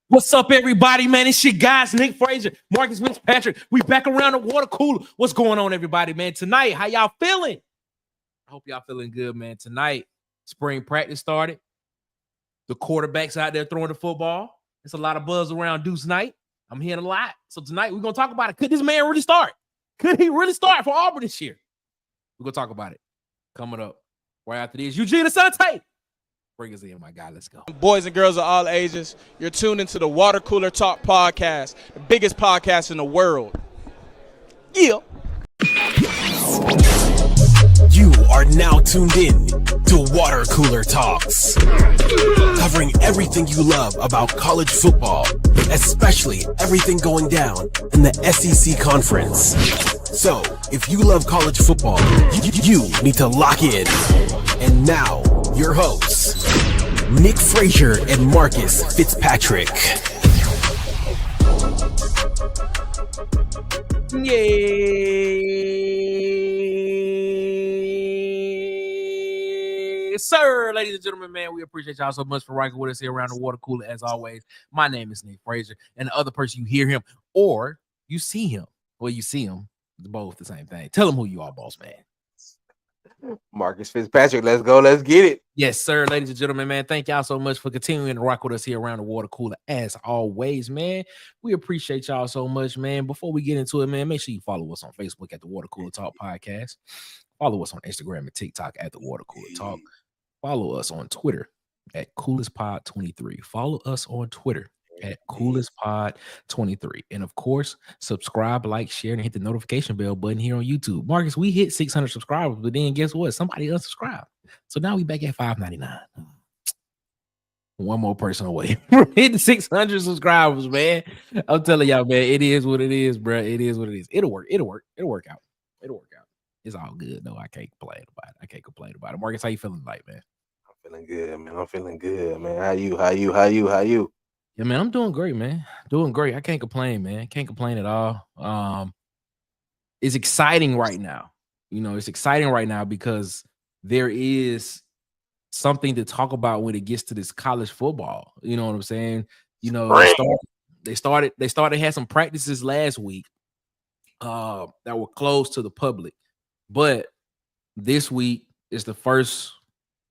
What's up, everybody, man? It's your guys, Nick Frazier, Marcus Fitzpatrick. We back around the water cooler. What's going on, everybody, man? Tonight, how y'all feeling? I hope y'all feeling good, man. Tonight, spring practice started. The quarterback's out there throwing the football. There's a lot of buzz around Deuce Knight. I'm hearing a lot. So tonight, we're going to talk about it. Could this man really start? Could he really start for Auburn this year? We're going to talk about it. Coming up right after this, Eugene Asante. Bring us in, my guy. Let's go. Boys and girls of all ages, you're tuned into the Water Cooler Talk podcast, the biggest podcast in the world. Yeah. You are now tuned in to Water Cooler Talks, covering everything you love about college football, especially everything going down in the SEC Conference. So, if you love college football, you need to lock in. And now, your hosts, Nick Frazier and Marcus Fitzpatrick. Yes, sir, ladies and gentlemen, man, we appreciate y'all so much for rocking with us here around the water cooler. As always, my name is Nick Frazier, and the other person, you hear him or you see him. Well, you see him, both the same thing. Tell him who you are, boss man. Marcus Fitzpatrick, let's go. Let's get it. Yes, sir, ladies and gentlemen, man. Thank y'all so much for continuing to rock with us here around the water cooler. As always, man, we appreciate y'all so much, man. Before we get into it, man, make sure you follow us on Facebook at the Water Cooler Talk Podcast. Follow us on Instagram and TikTok at the Water Cooler Talk. Follow us on Twitter at CoolestPod23. Follow us on Twitter at CoolestPod23. And of course, subscribe, like, share, and hit the notification bell button here on YouTube. Marcus, we hit 600 subscribers, but then guess what? Somebody unsubscribed. So now we back at 599. One more person away from hitting 600 subscribers, man. I'm telling y'all, man, it is what it is, bro. It is what it is. It'll work. It'll work out. It's all good, though. I can't complain about it. Marcus, how you feeling tonight, man? I'm feeling good, man. How you? Yeah, man, I'm doing great, man. Doing great. I can't complain, man. Can't complain at all. It's exciting right now. It's exciting right now because there is something to talk about when it gets to this college football. You know what I'm saying? They had some practices last week that were closed to the public. But this week is the first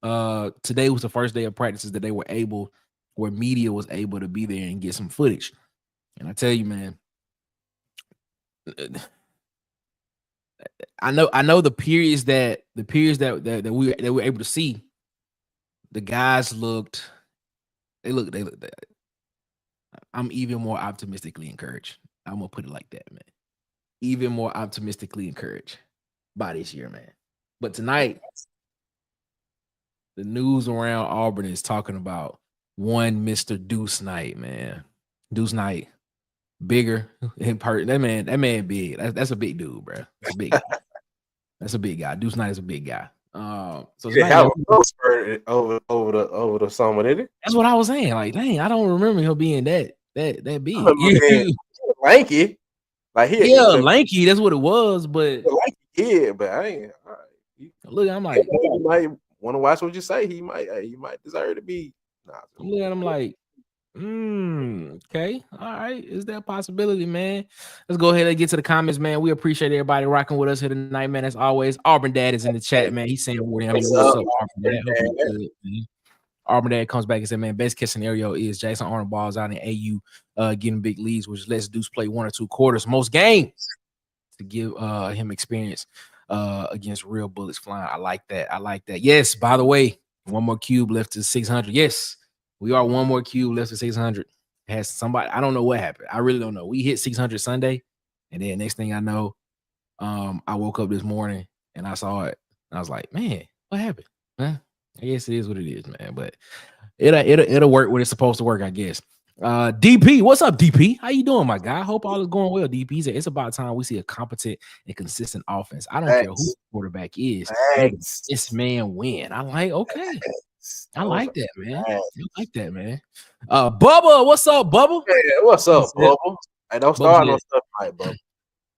today was the first day of practices that they were able, where media was able to be there and get some footage. And I tell you, man, I know the periods that we were able to see, the guys looked. They look. I'm even more optimistically encouraged. I'm gonna put it like that, man. Even more optimistically encouraged by this year, man. But tonight, the news around Auburn is talking about one Mr. Deuce Knight, man. Deuce Knight, bigger in part. That man big. That's a big dude, bro. That's a big guy. That's a big guy. Deuce Knight is a big guy. So Yeah, tonight, have a growth spurt over the summer, didn't it? that's what I was saying. Like, dang, I don't remember him being that big. I remember being lanky. Like Yeah, lanky. That's what it was. But lanky kid, but I ain't. All right. look, I'm like, you might want to watch what you say. He might deserve to be. I'm looking at him like, okay, all right. Is there a possibility, man? Let's go ahead and get to the comments, man. We appreciate everybody rocking with us here tonight, man. As always, Auburn Dad is in the chat, man. He's saying, "What's up, Auburn Dad?" Hope you're good, man. Auburn Dad comes back and said, "Man, best case scenario is Jackson Arnold balls out in AU, getting big leads, which lets Deuce play 1 or 2 quarters most games to give him experience against real bullets flying." I like that. Yes. By the way, one more cube left to 600. Yes. We are one more cube left to 600. Has somebody, I don't know what happened. I really don't know. We hit 600 Sunday, and then next thing I know, I woke up this morning and I saw it. And I was like, man, what happened? Huh? I guess it is what it is, man. But it'll work when it's supposed to work, I guess. DP, what's up, DP? How you doing, my guy? Hope all is going well, DP. He said, it's about time we see a competent and consistent offense. I don't care who the quarterback is. This man win. I like, okay. I like that, man. I like that, man. Bubba, what's up, Bubba? Yeah, what's up, Bubba? Hey, don't start no stuff right, Bubba.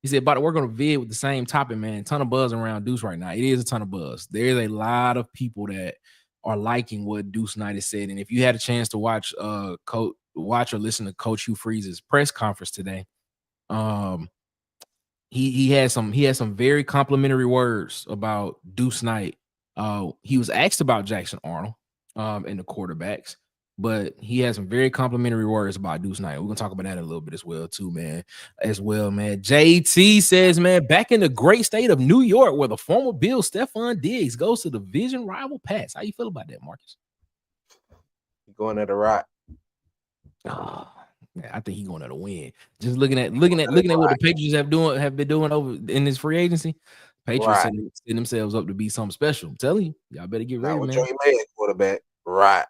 He said, about to work on a vid with the same topic, man. Ton of buzz around Deuce right now. It is a ton of buzz. There's a lot of people that are liking what Deuce Knight has said. And if you had a chance to watch or listen to Coach Hugh Freeze's press conference today, he had some very complimentary words about Deuce Knight. He was asked about Jackson Arnold and the quarterbacks, but he has some very complimentary words about Deuce Knight. We're gonna talk about that a little bit as well, man. JT says, man, back in the great state of New York, where the former Bill Stephon Diggs goes to the division rival Pats. How you feel about that, Marcus? Going at a rock. I think he's going to win. Just looking at what the Patriots have been doing over in this free agency. Patriots setting themselves up to be something special. I'm telling you, y'all better get ready, man. Quarterback, right?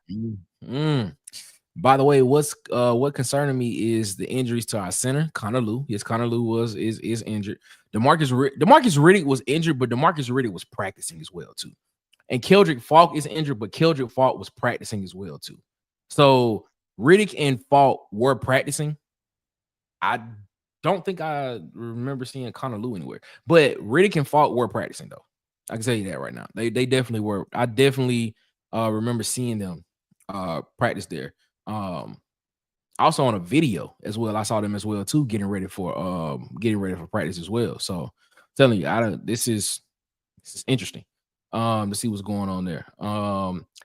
By the way, what concerning me is the injuries to our center, Connor Lew. Yes, Connor Lew is injured. Demarcus Riddick was injured, but Demarcus Riddick was practicing as well too. And Keldrick Falk is injured, but Keldrick Falk was practicing as well too. So Riddick and Falk were practicing. I don't think I remember seeing Connor Lew anywhere, but Riddick and Falk were practicing though. I can tell you that right now. They definitely were. I definitely remember seeing them practice there. Also on a video as well. I saw them as well too, getting ready for practice as well. So I'm telling you, this is interesting to see what's going on there.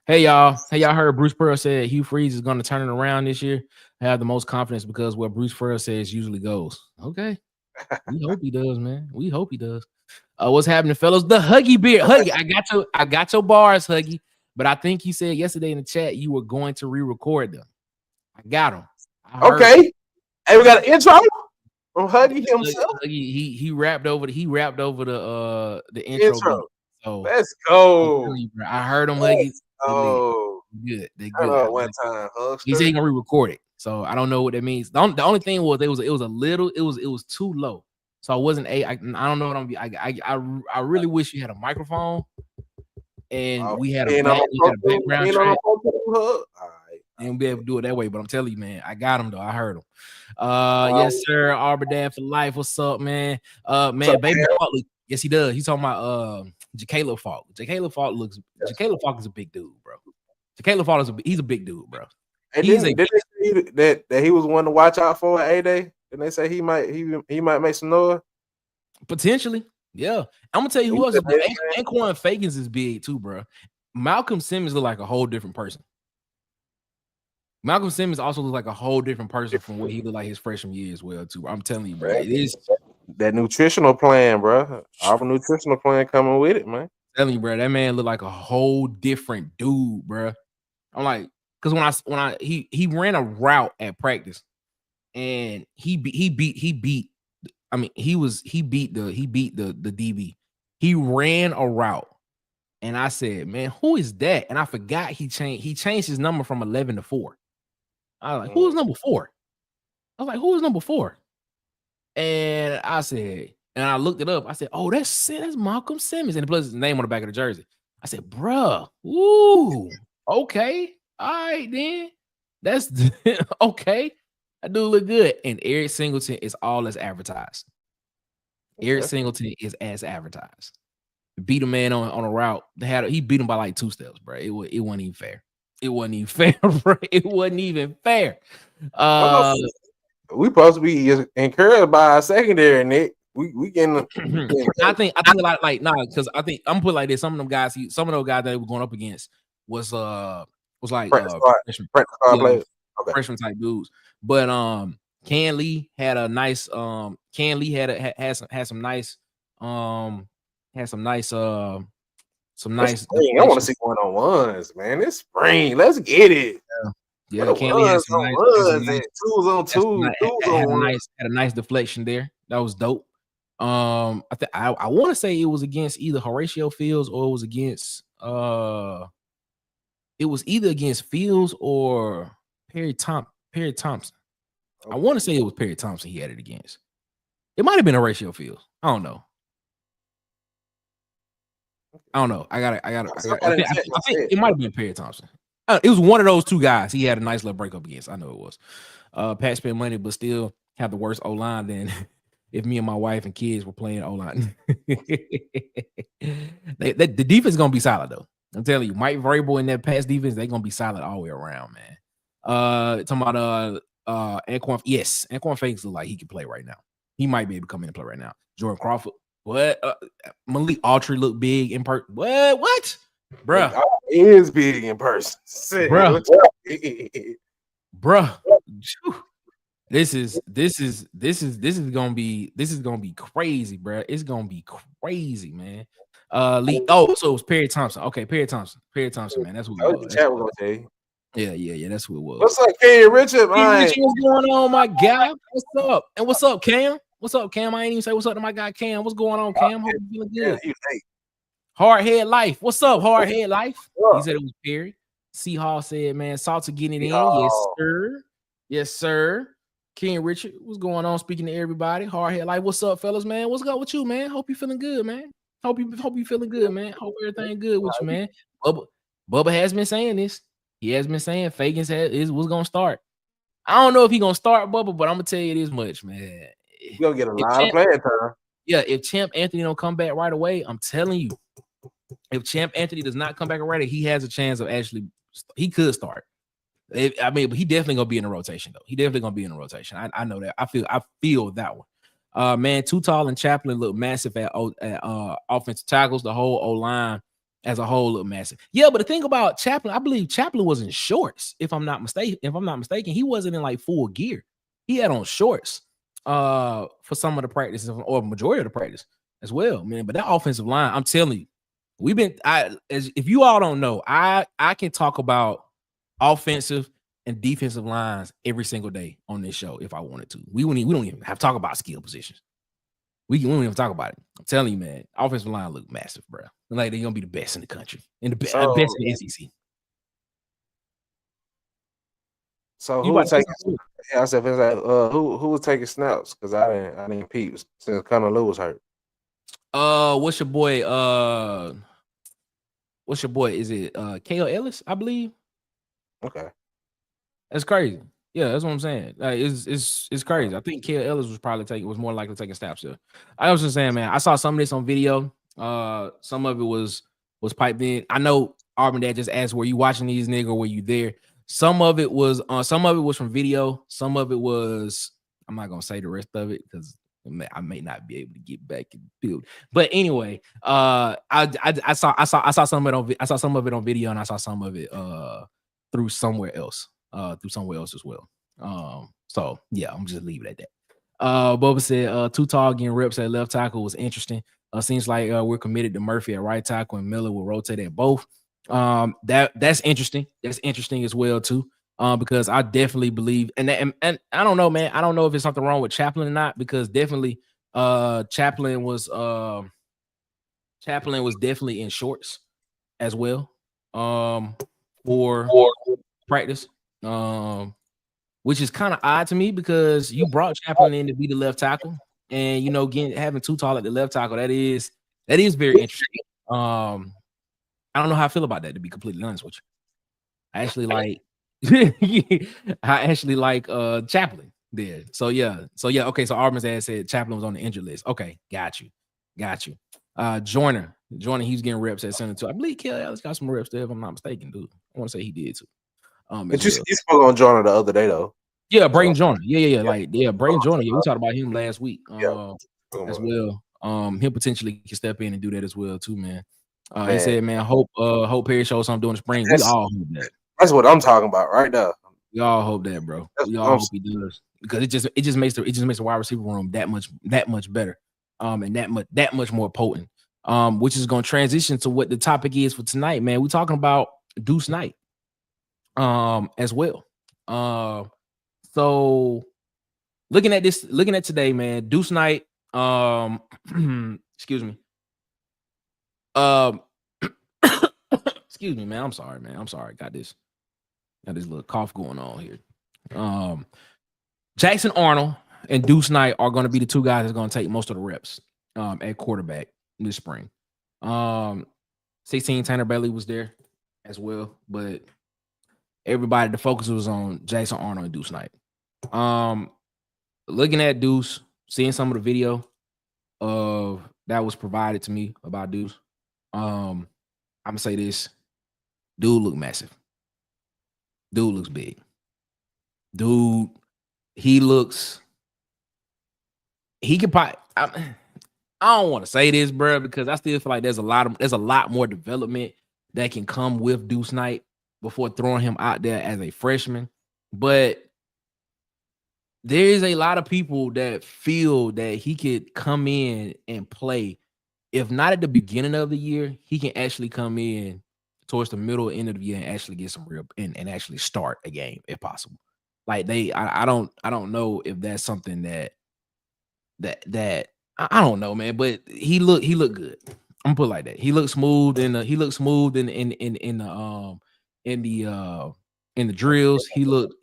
Hey y'all heard Bruce Pearl said Hugh Freeze is going to turn it around this year. I have the most confidence because what Bruce Pearl says usually goes. Okay. We hope he does, man. We hope he does. What's happening, fellas? The Huggy Beard. Huggy, I got your bars, Huggy. But I think you said yesterday in the chat you were going to re-record them. I got them. Okay. Hey, we got an intro from Huggy himself. Huggy, he rapped over the intro. So let's go. I heard him, Huggy. Oh, good. They good. One time, he said he gonna re-record it. So I don't know what that means. The only thing was it was too low. So I wasn't I don't know what I'm be. I really wish you had a microphone and we had a background track. And be able to do it that way. But I'm telling you, man, I got him though. I heard him. Yes, sir. Auburn Dad for life. What's up, man? Baby Falk. Yes, he does. He's talking about Jaquela Falk. Jaquela Falk is a big dude, bro. Jaquela Falk he's a big dude, bro. And did they say that he was one to watch out for at A-Day? And they say he might make some noise? Potentially, yeah. I'm gonna tell you who else. Anquan Fagans is big too, bro. Malcolm Simmons look like a whole different person. Malcolm Simmons also looks like a whole different person from what he looked like his freshman year as well, too. I'm telling you, bro. that nutritional plan, bro. Auburn nutritional plan coming with it, man. I'm telling you, bro, that man looked like a whole different dude, bro. I'm like, because he ran a route at practice, and he beat. I mean, he beat the DB. He ran a route, and I said, man, who is that? And I forgot he changed his number from 11 to 4. I was like, who is number 4? I was like, who is number 4? And I said, and I looked it up. I said, oh, that's Malcolm Simmons, and plus his name on the back of the jersey. I said, bruh, ooh, okay, all right then, that's okay. That dude look good, and Eric Singleton is all as advertised. Eric Singleton is as advertised. Beat a man on a route. He beat him by like 2 steps, bro. It wasn't even fair. It wasn't even fair, bro. It wasn't even fair. We supposed to be encouraged by our secondary, Nick. We getting. I think a lot because I think I'm gonna put it like this. Some of those guys that they were going up against was like freshman type dudes. But Ken Lee had a nice had some nice I want to see 1-on-1s, man. It's spring. Let's get it. Yeah, Ken Lee had some nice 2s on 2s. Had a nice deflection there. That was dope. I want to say it was against either Horatio Fields or it was against Fields or Perry Thompson. I want to say it was Perry Thompson he had it against. It might have been Horatio Fields. I don't know. I think it might have been Perry Thompson. It was one of those 2 guys he had a nice little breakup against. I know it was. Pat spent money, but still have the worst O-line than if me and my wife and kids were playing O-line. The defense is gonna be solid though. I'm telling you, Mike Vrabel in that pass defense, they're gonna be solid all the way around, man. Talking about Anquan, yes, Anquan Fakes look like he can play right now. He might be able to come in and play right now. Jordan Crawford, what? Malik Autry look big in person. What? Bruh. He is big in person. Bruh. This is gonna be crazy, bro. It's gonna be crazy, man. So it was Perry Thompson. Okay, Perry Thompson, man. That's what it was. Chat was gonna tell you. Yeah, that's what it was. What's up, Kenny Richard? What's going on, my guy? What's up? And what's up, Cam? What's up, Cam? I ain't even say what's up to my guy, Cam. What's going on, Cam? Hope you feeling good. Hard Head Life. What's up, Hard Head Life? He said it was Perry. Seahawks said, man, Salter getting it in. Yes, sir. Yes, sir. King Richard, what's going on? Speaking to everybody. Hard Head Life. What's up, fellas, man? What's up with you, man? Hope you feeling good, man. Hope you feeling good, man. Hope everything good with you, man. Bubba has been saying this. He has been saying Fagans was gonna start. I don't know if he's gonna start, Bubba, but I'm gonna tell you this much, man. You're gonna get a lot of playing time. Yeah, if Champ Anthony don't come back right away, I'm telling you, if Champ Anthony does not come back right away, he has a chance of he could start. But he definitely gonna be in the rotation though. He definitely gonna be in the rotation. I know that. I feel that one. Man, Too Tall and Chaplin look massive at offensive tackles. The whole O-line as a whole look massive. Yeah, but the thing about Chaplin, I believe Chaplin was in shorts. If I'm not mistaken, he wasn't in like full gear. He had on shorts for some of the practices or majority of the practice as well, man. But that offensive line, I'm telling you, if you all don't know, I can talk about offensive and defensive lines every single day on this show if I wanted to. We don't even have to talk about skill positions. We don't even talk about it. I'm telling you, man, offensive line look massive, bro. Like they're gonna be the best in the country and the best in the SEC. So who was taking? Yeah, I said, who was taking snaps? Because I didn't peep since Connor Lewis hurt. What's your boy? Is it K.O. Ellis? I believe. Okay, that's crazy. Yeah, that's what I'm saying. Like, it's crazy. I think K.O. Ellis was more likely taking snaps. Yeah. I was just saying, man. I saw some of this on video. Some of it was piped in. I know Auburn Dad just asked, "Were you watching these niggas or were you there?" Some of it was from video. Some of it was. I'm not gonna say the rest of it because I may not be able to get back in the field. But anyway, I saw some of it on video, and I saw some of it through somewhere else as well. So yeah, I'm just leave it at that. Boba said, too tall getting reps at left tackle was interesting. Seems like we're committed to Murphy at right tackle and Miller will rotate at both. That's interesting. That's interesting as well too. Because I definitely believe, and I don't know, man. I don't know if it's something wrong with Chaplin or not, because definitely, Chaplin was definitely in shorts as well, for practice, which is kind of odd to me because you brought Chaplin in to be the left tackle, and having too tall at the left tackle, that is very interesting. I don't know how I feel about that, to be completely honest with you. I actually like Chaplin there. So yeah. Okay. So Auburn's ass said Chaplin was on the injured list. Okay, got you. Joyner, he's getting reps at center too. I believe Kelly Ellis got some reps there, if I'm not mistaken, dude. I want to say he did too. But you spoke on Joyner the other day though. Yeah, Braden Joyner. Yeah. Braden Joyner. Yeah, we talked about him last week. As well. Him potentially can step in and do that as well too, man. He said, man, hope Perry shows something during the spring. We all hope that. That's what I'm talking about right now. We all hope that, bro. We all hope he does, because it just makes the wide receiver room that much better, and that much more potent. Which is going to transition to what the topic is for tonight, man. We're talking about Deuce Knight, as well. So looking at today, man, Deuce Knight, excuse me. Excuse me, man. I'm sorry, man. Got this little cough going on here. Jackson Arnold and Deuce Knight are going to be the two guys that's going to take most of the reps at quarterback this spring. 16 Tanner Bailey was there as well, but everybody, the focus was on Jackson Arnold and Deuce Knight. Looking at Deuce, seeing some of the video that was provided to me about Deuce, I'm gonna say this: dude look massive. Dude looks big. Dude, he could probably. I don't want to say this, bro, because I still feel like there's a lot more development that can come with Deuce Knight before throwing him out there as a freshman. But there is a lot of people that feel that he could come in and play. If not at the beginning of the year, he can actually come in towards the middle end of the year and actually get some real and actually start a game if possible. Like I don't know if that's something that I don't know, man. But he looked good. I'm gonna put it like that. He looked smooth in the drills. He looked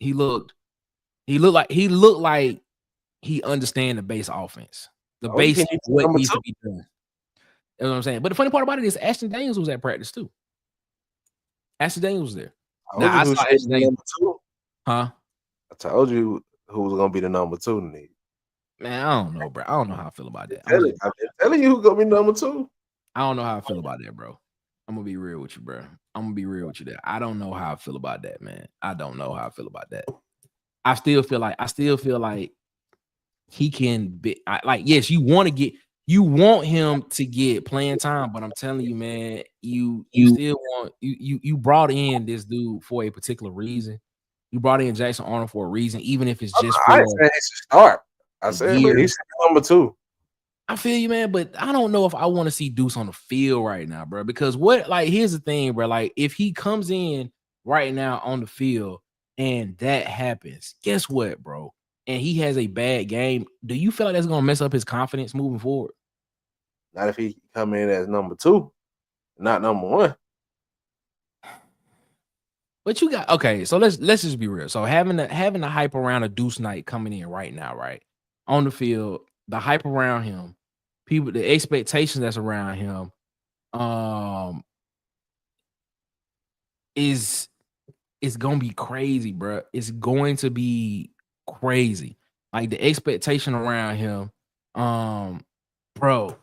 like he understand the base offense. The base what needs to be done. You know what I'm saying? But the funny part about it is Ashton Daniels was at practice too. Ashton Daniels was there. I saw Ashton Daniels too. Huh? I told you who was gonna be the number 2 in the league. Man, I don't know, bro. I don't know how I feel about that. I'm telling you who's gonna be number 2. I don't know how I feel about that, bro. I'm gonna be real with you, bro. I'm gonna be real with you there. I don't know how I feel about that, man. I don't know how I feel about that. I still feel like he can be yes, you want him to get playing time, but I'm telling you, man, you still want you brought in this dude for a particular reason. You brought in Jackson Arnold for a reason, even if it's just for I said he should start. I said he's number 2. I feel you, man, but I don't know if I want to see Deuce on the field right now, bro. Because here's the thing, bro. Like, if he comes in right now on the field and that happens, guess what, bro? And he has a bad game, do you feel like that's gonna mess up his confidence moving forward? Not if he come in as number 2, not number 1. But you got so let's just be real. So having the hype around a Deuce Knight coming in right now, right on the field, the hype around him, people, the expectations that's around him, is gonna be crazy, bro. It's going to be crazy. Like the expectation around him, bro.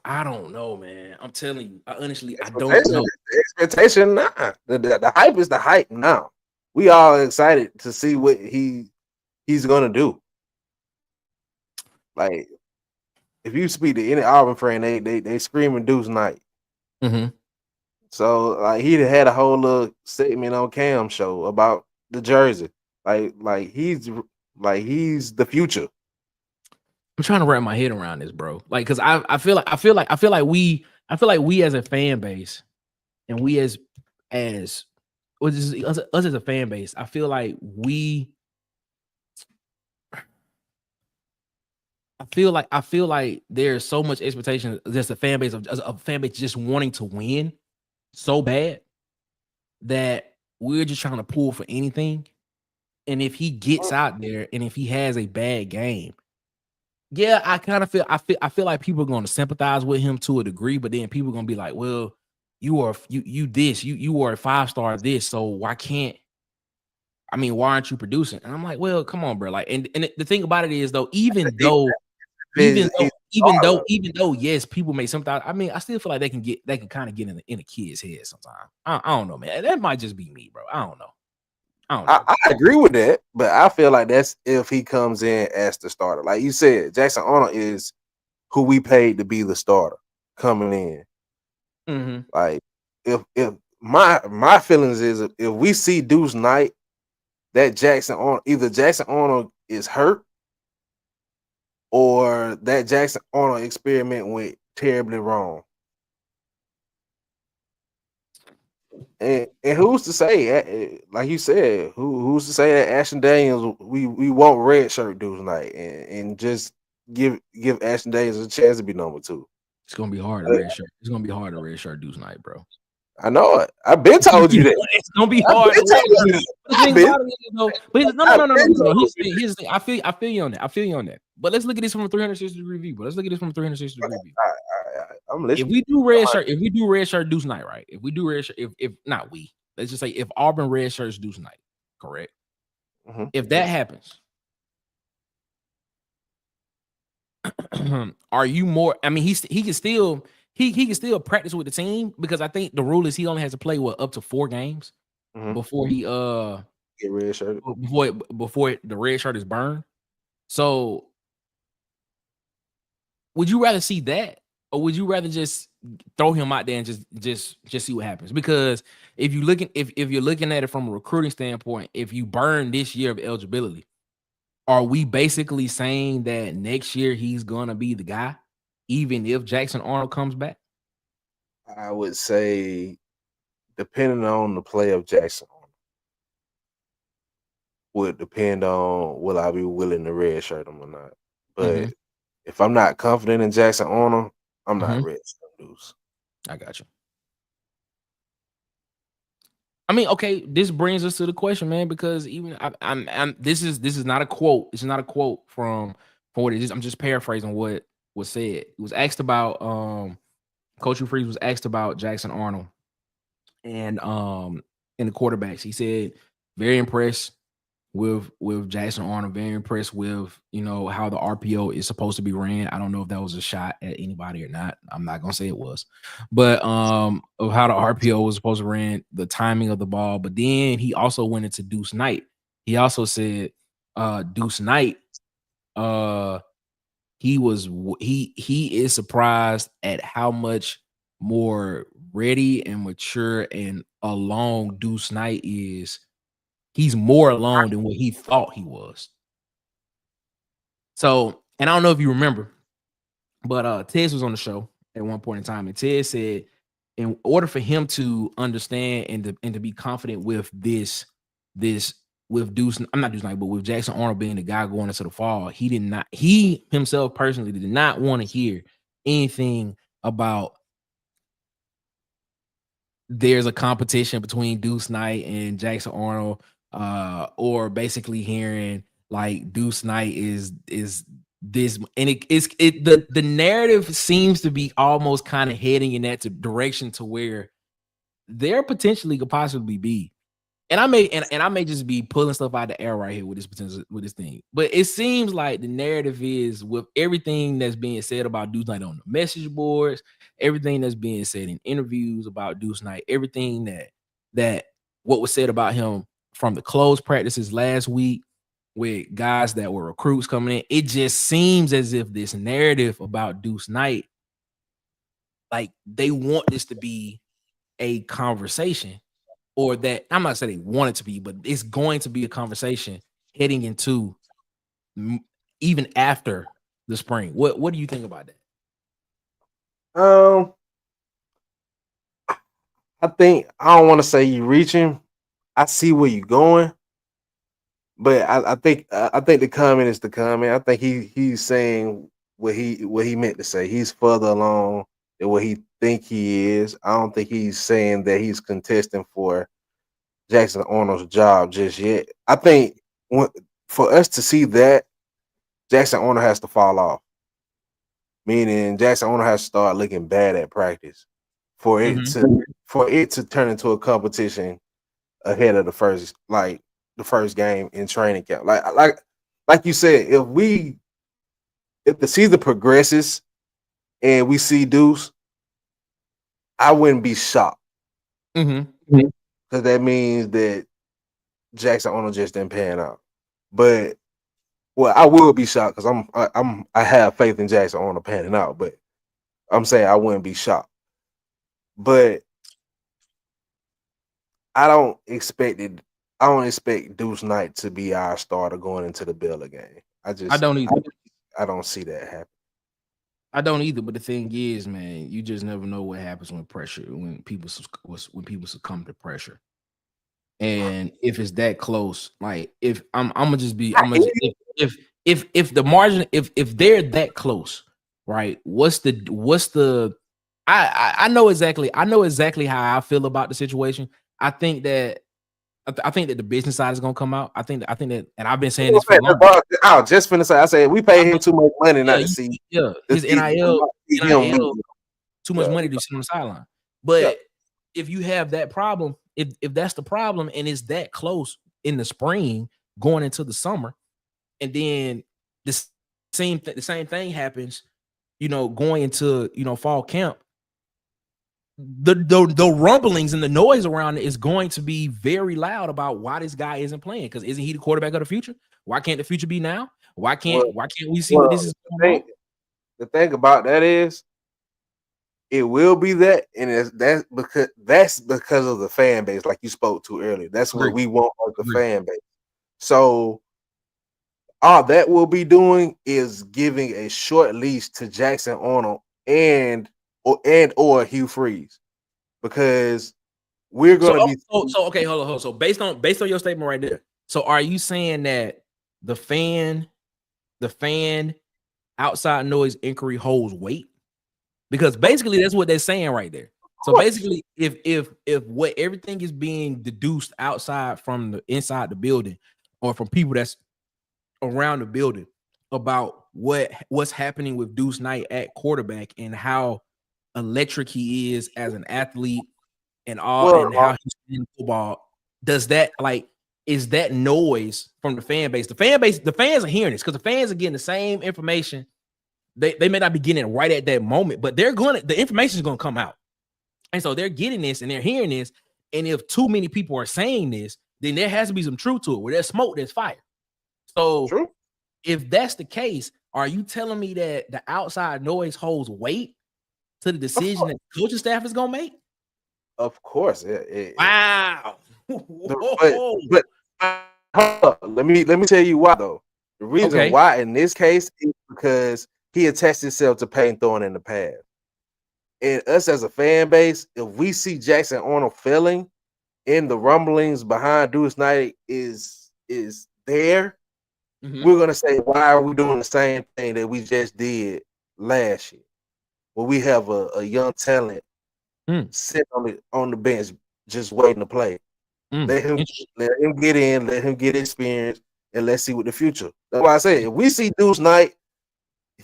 I don't know, man. I'm telling you, I honestly don't know. The expectation, nah. The hype is the hype now. We all excited to see what he's gonna do. Like, if you speak to any Auburn fan, they screaming Deuce Knight. Mm-hmm. So like he had a whole little segment on Cam show about the jersey. Like he's the future. I'm trying to wrap my head around this, bro. Like, cause I feel like we as a fan base and we as us as a fan base, I feel like there's so much expectation. There's a fan base of fan base just wanting to win so bad that we're just trying to pull for anything. And if he gets out there and if he has a bad game, yeah, I feel like people are going to sympathize with him to a degree, but then people are going to be like, well, you are a 5-star this, so why aren't you producing? And I'm like, well, come on, bro. Like, and the thing about it is though, even though, yes, people may sympathize. I mean, I still feel like they can kind of get in a kid's head sometimes. I don't know, man. That might just be me, bro. I don't know. I agree with that, but I feel like that's if he comes in as the starter. Like you said, Jackson Arnold is who we paid to be the starter coming in. Mm-hmm. Like if my feelings is if we see Deuce Knight, that either Jackson Arnold is hurt or that Jackson Arnold experiment went terribly wrong. And who's to say, like you said, who's to say that Ashton Daniels we won't redshirt Deuce Knight and just give Ashton Daniels a chance to be number 2. It's gonna be hard to redshirt. It's gonna be hard to redshirt Deuce Knight, bro. I know it. I've been told you that. It's gonna be hard. No. Here's the thing. I feel you on that. But let's look at this from a 360 degree view. I'm listening. If we do redshirt Deuce Knight, right? If we do redshirt, if not we, let's just say if Auburn redshirts Deuce Knight, correct? Mm-hmm. If that happens, are you more? I mean, he can still practice with the team because I think the rule is he only has to play up to 4 games before he get redshirted before the red shirt is burned. So, would you rather see that, or would you rather just throw him out there and just see what happens? Because if you're looking at it from a recruiting standpoint, if you burn this year of eligibility, are we basically saying that next year he's gonna be the guy, even if Jackson Arnold comes back? I would say, depending on the play of Jackson Arnold, would depend on will I be willing to redshirt him or not. But if I'm not confident in Jackson Arnold, I'm not redshirting Deuce. I got you. I mean, okay, this brings us to the question, man, because even this is not a quote. It's not a quote from what it is. I'm just paraphrasing what was said. It was asked about Coach Freeze was asked about Jackson Arnold and in the quarterbacks. He said very impressed with Jackson Arnold, very impressed with how the RPO is supposed to be ran. I don't know if that was a shot at anybody or not. I'm not gonna say it was, but of how the RPO was supposed to ran, the timing of the ball. But then he also went into Deuce Knight. He also said Deuce Knight, he is surprised at how much more ready and mature and alone Deuce Knight is. He's more alone than what he thought he was. So, and I don't know if you remember, but Tez was on the show at one point in time, and Tez said, in order for him to understand and to be confident with this with Deuce, I'm not Deuce Knight, but with Jackson Arnold being the guy going into the fall, he himself personally did not want to hear anything about there's a competition between Deuce Knight and Jackson Arnold. Or basically hearing like Deuce Knight is this, and the narrative seems to be almost kind of heading in that direction to where there potentially could possibly be, and I may just be pulling stuff out of the air right here with this thing, but it seems like the narrative is with everything that's being said about Deuce Knight on the message boards, everything that's being said in interviews about Deuce Knight, everything that what was said about him from the closed practices last week with guys that were recruits coming in, it just seems as if this narrative about Deuce Knight, like they want this to be a conversation, or that I'm not saying they want it to be, but it's going to be a conversation heading into even after the spring. What do you think about that? I think I don't want to say you reaching. I see where you're going, but I think the comment is the comment. I think he's saying what he meant to say. He's further along than what he think he is. I don't think he's saying that he's contesting for Jackson Arnold's job just yet. I think for us to see that, Jackson Arnold has to fall off. Meaning Jackson Arnold has to start looking bad at practice for it to turn into a competition ahead of the first game in training camp. Like you said, if the season progresses and we see Deuce, I wouldn't be shocked. Because that means that Jackson Arnold just didn't pan out. But I will be shocked because I have faith in Jackson Arnold panning out, but I'm saying I wouldn't be shocked. But I don't expect Deuce Knight to be our starter going into the Baylor game. I don't either. I don't see that happen. I don't either. But the thing is, man, you just never know what happens when people succumb to pressure. And if it's that close, like if if the margin, if they're that close, right? I know exactly how I feel about the situation. I think that the business side is gonna come out. I think that, and I've been saying this for a long time. I was just finna say, I said we pay him too much money not to see. Yeah, his NIL too much money to sit on the sideline. But if you have that problem, if that's the problem, and it's that close in the spring going into the summer, and then the same thing happens, going into fall camp. The rumblings and the noise around it is going to be very loud about why this guy isn't playing. Because isn't he the quarterback of the future? Why can't the future be now? Why can't we see what this is? The thing about that is, it will be that, and that's because of the fan base, like you spoke to earlier. That's what we want of the fan base. So all that will be doing is giving a short leash to Jackson Arnold or Hugh Freeze, because we're going to be. So okay, hold on. So based on your statement right there, so are you saying that the fan outside noise inquiry holds weight? Because basically that's what they're saying right there. So basically, if what everything is being deduced outside from the inside the building, or from people that's around the building about what's happening with Deuce Knight at quarterback and how electric he is as an athlete and all, and how he's playing football, does that, is that noise from the fan base? The fans are hearing this because the fans are getting the same information. They may not be getting it right at that moment, but the information is gonna come out. And so they're getting this and they're hearing this. And if too many people are saying this, then there has to be some truth to it. Where there's smoke, there's fire. So if that's the case, are you telling me that the outside noise holds weight to the decision that the coaching staff is gonna make? Of course. Wow. But let me tell you why though. The reason why in this case is because he attached himself to Peyton Thorne in the past. And us as a fan base, if we see Jackson Arnold failing in the rumblings behind Deuce Knight is there, we're gonna say, why are we doing the same thing that we just did last year? Well, we have a young talent sitting on the bench just waiting to play. Let him get in, let him get experience, and let's see what the future. That's why I say, if we see Deuce Knight,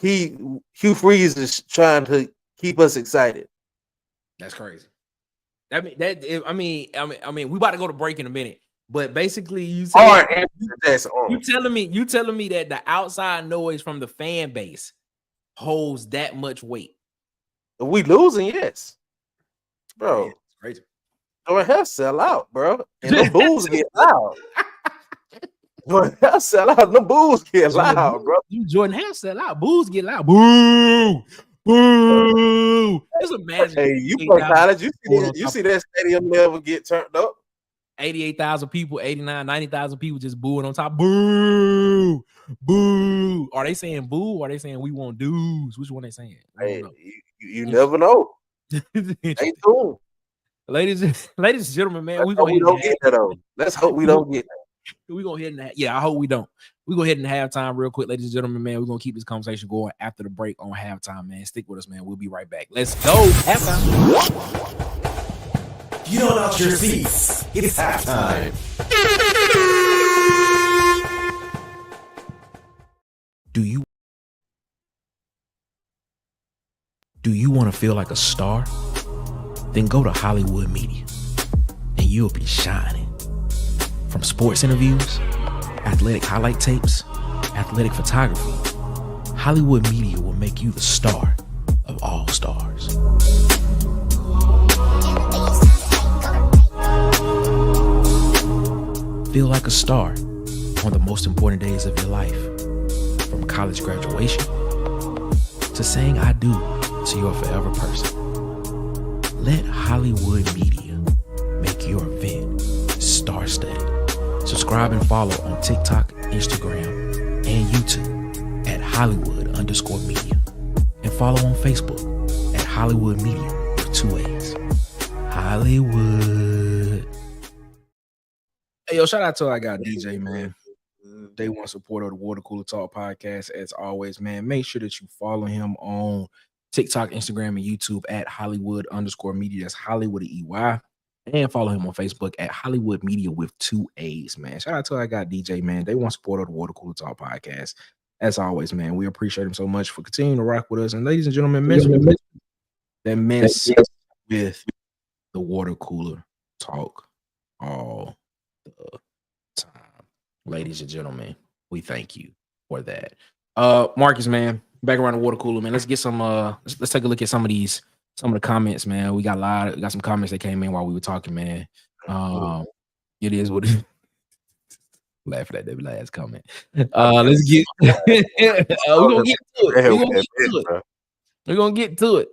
Hugh Freeze is trying to keep us excited. That's crazy. I mean, we about to go to break in a minute, but basically, you telling me that the outside noise from the fan base holds that much weight. If we losing, yes, bro. Man, it's crazy. Jordan Hell sell out, bro, and the Bulls get loud. Jordan Hell sell out, the Bulls get loud, bro. Jordan Hell sell out, Bulls get loud. Boo, boo. Just imagine. Hey, you play college, you see that stadium never get turned up. 88,000 people, 89, 90,000 people just booing on top. Boo. boo, boo. Are they saying boo? Or are they saying we want dudes? Which one they saying? Hey, you never know. Stay tuned. Ladies and gentlemen, man, Let's hope we don't get that though. Let's hope we don't get that. We're gonna hit in that. Yeah, I hope we don't. We're gonna hit in halftime real quick, ladies and gentlemen, man. We're gonna keep this conversation going after the break on halftime, man. Stick with us, man. We'll be right back. Let's go. Halftime. You know out your seats. It's halftime. Do you want to feel like a star? Then go to Hollywood Media and you'll be shining. From sports interviews, athletic highlight tapes, athletic photography, Hollywood Media will make you the star of all stars. Feel like a star on the most important days of your life. From college graduation to saying I do to your forever person. Let Hollywood Media make your event star-studded. Subscribe and follow on TikTok, Instagram, and YouTube at Hollywood_media. And follow on Facebook at Hollywood Media with 2 A's. Hollywood. Hey, yo, shout out to I got DJ, man. Day one supporter of the Water Cooler Talk podcast. As always, man, make sure that you follow him on TikTok, Instagram, and YouTube at Hollywood_media. That's Hollywood EY. And follow him on Facebook at Hollywood Media with 2 A's, man. Shout out to I got DJ, man. They want support of the Water Cooler Talk podcast. As always, man, we appreciate him so much for continuing to rock with us. And ladies and gentlemen, mess with the Water Cooler Talk all the time. Ladies and gentlemen, we thank you for that. Marcus, man, back around the water cooler, man. Let's get some let's take a look at some of the comments, man. We got some comments that came in while we were talking, man. It is what it is. Laugh at that last comment. Let's get we're gonna get to it. We're gonna get to it.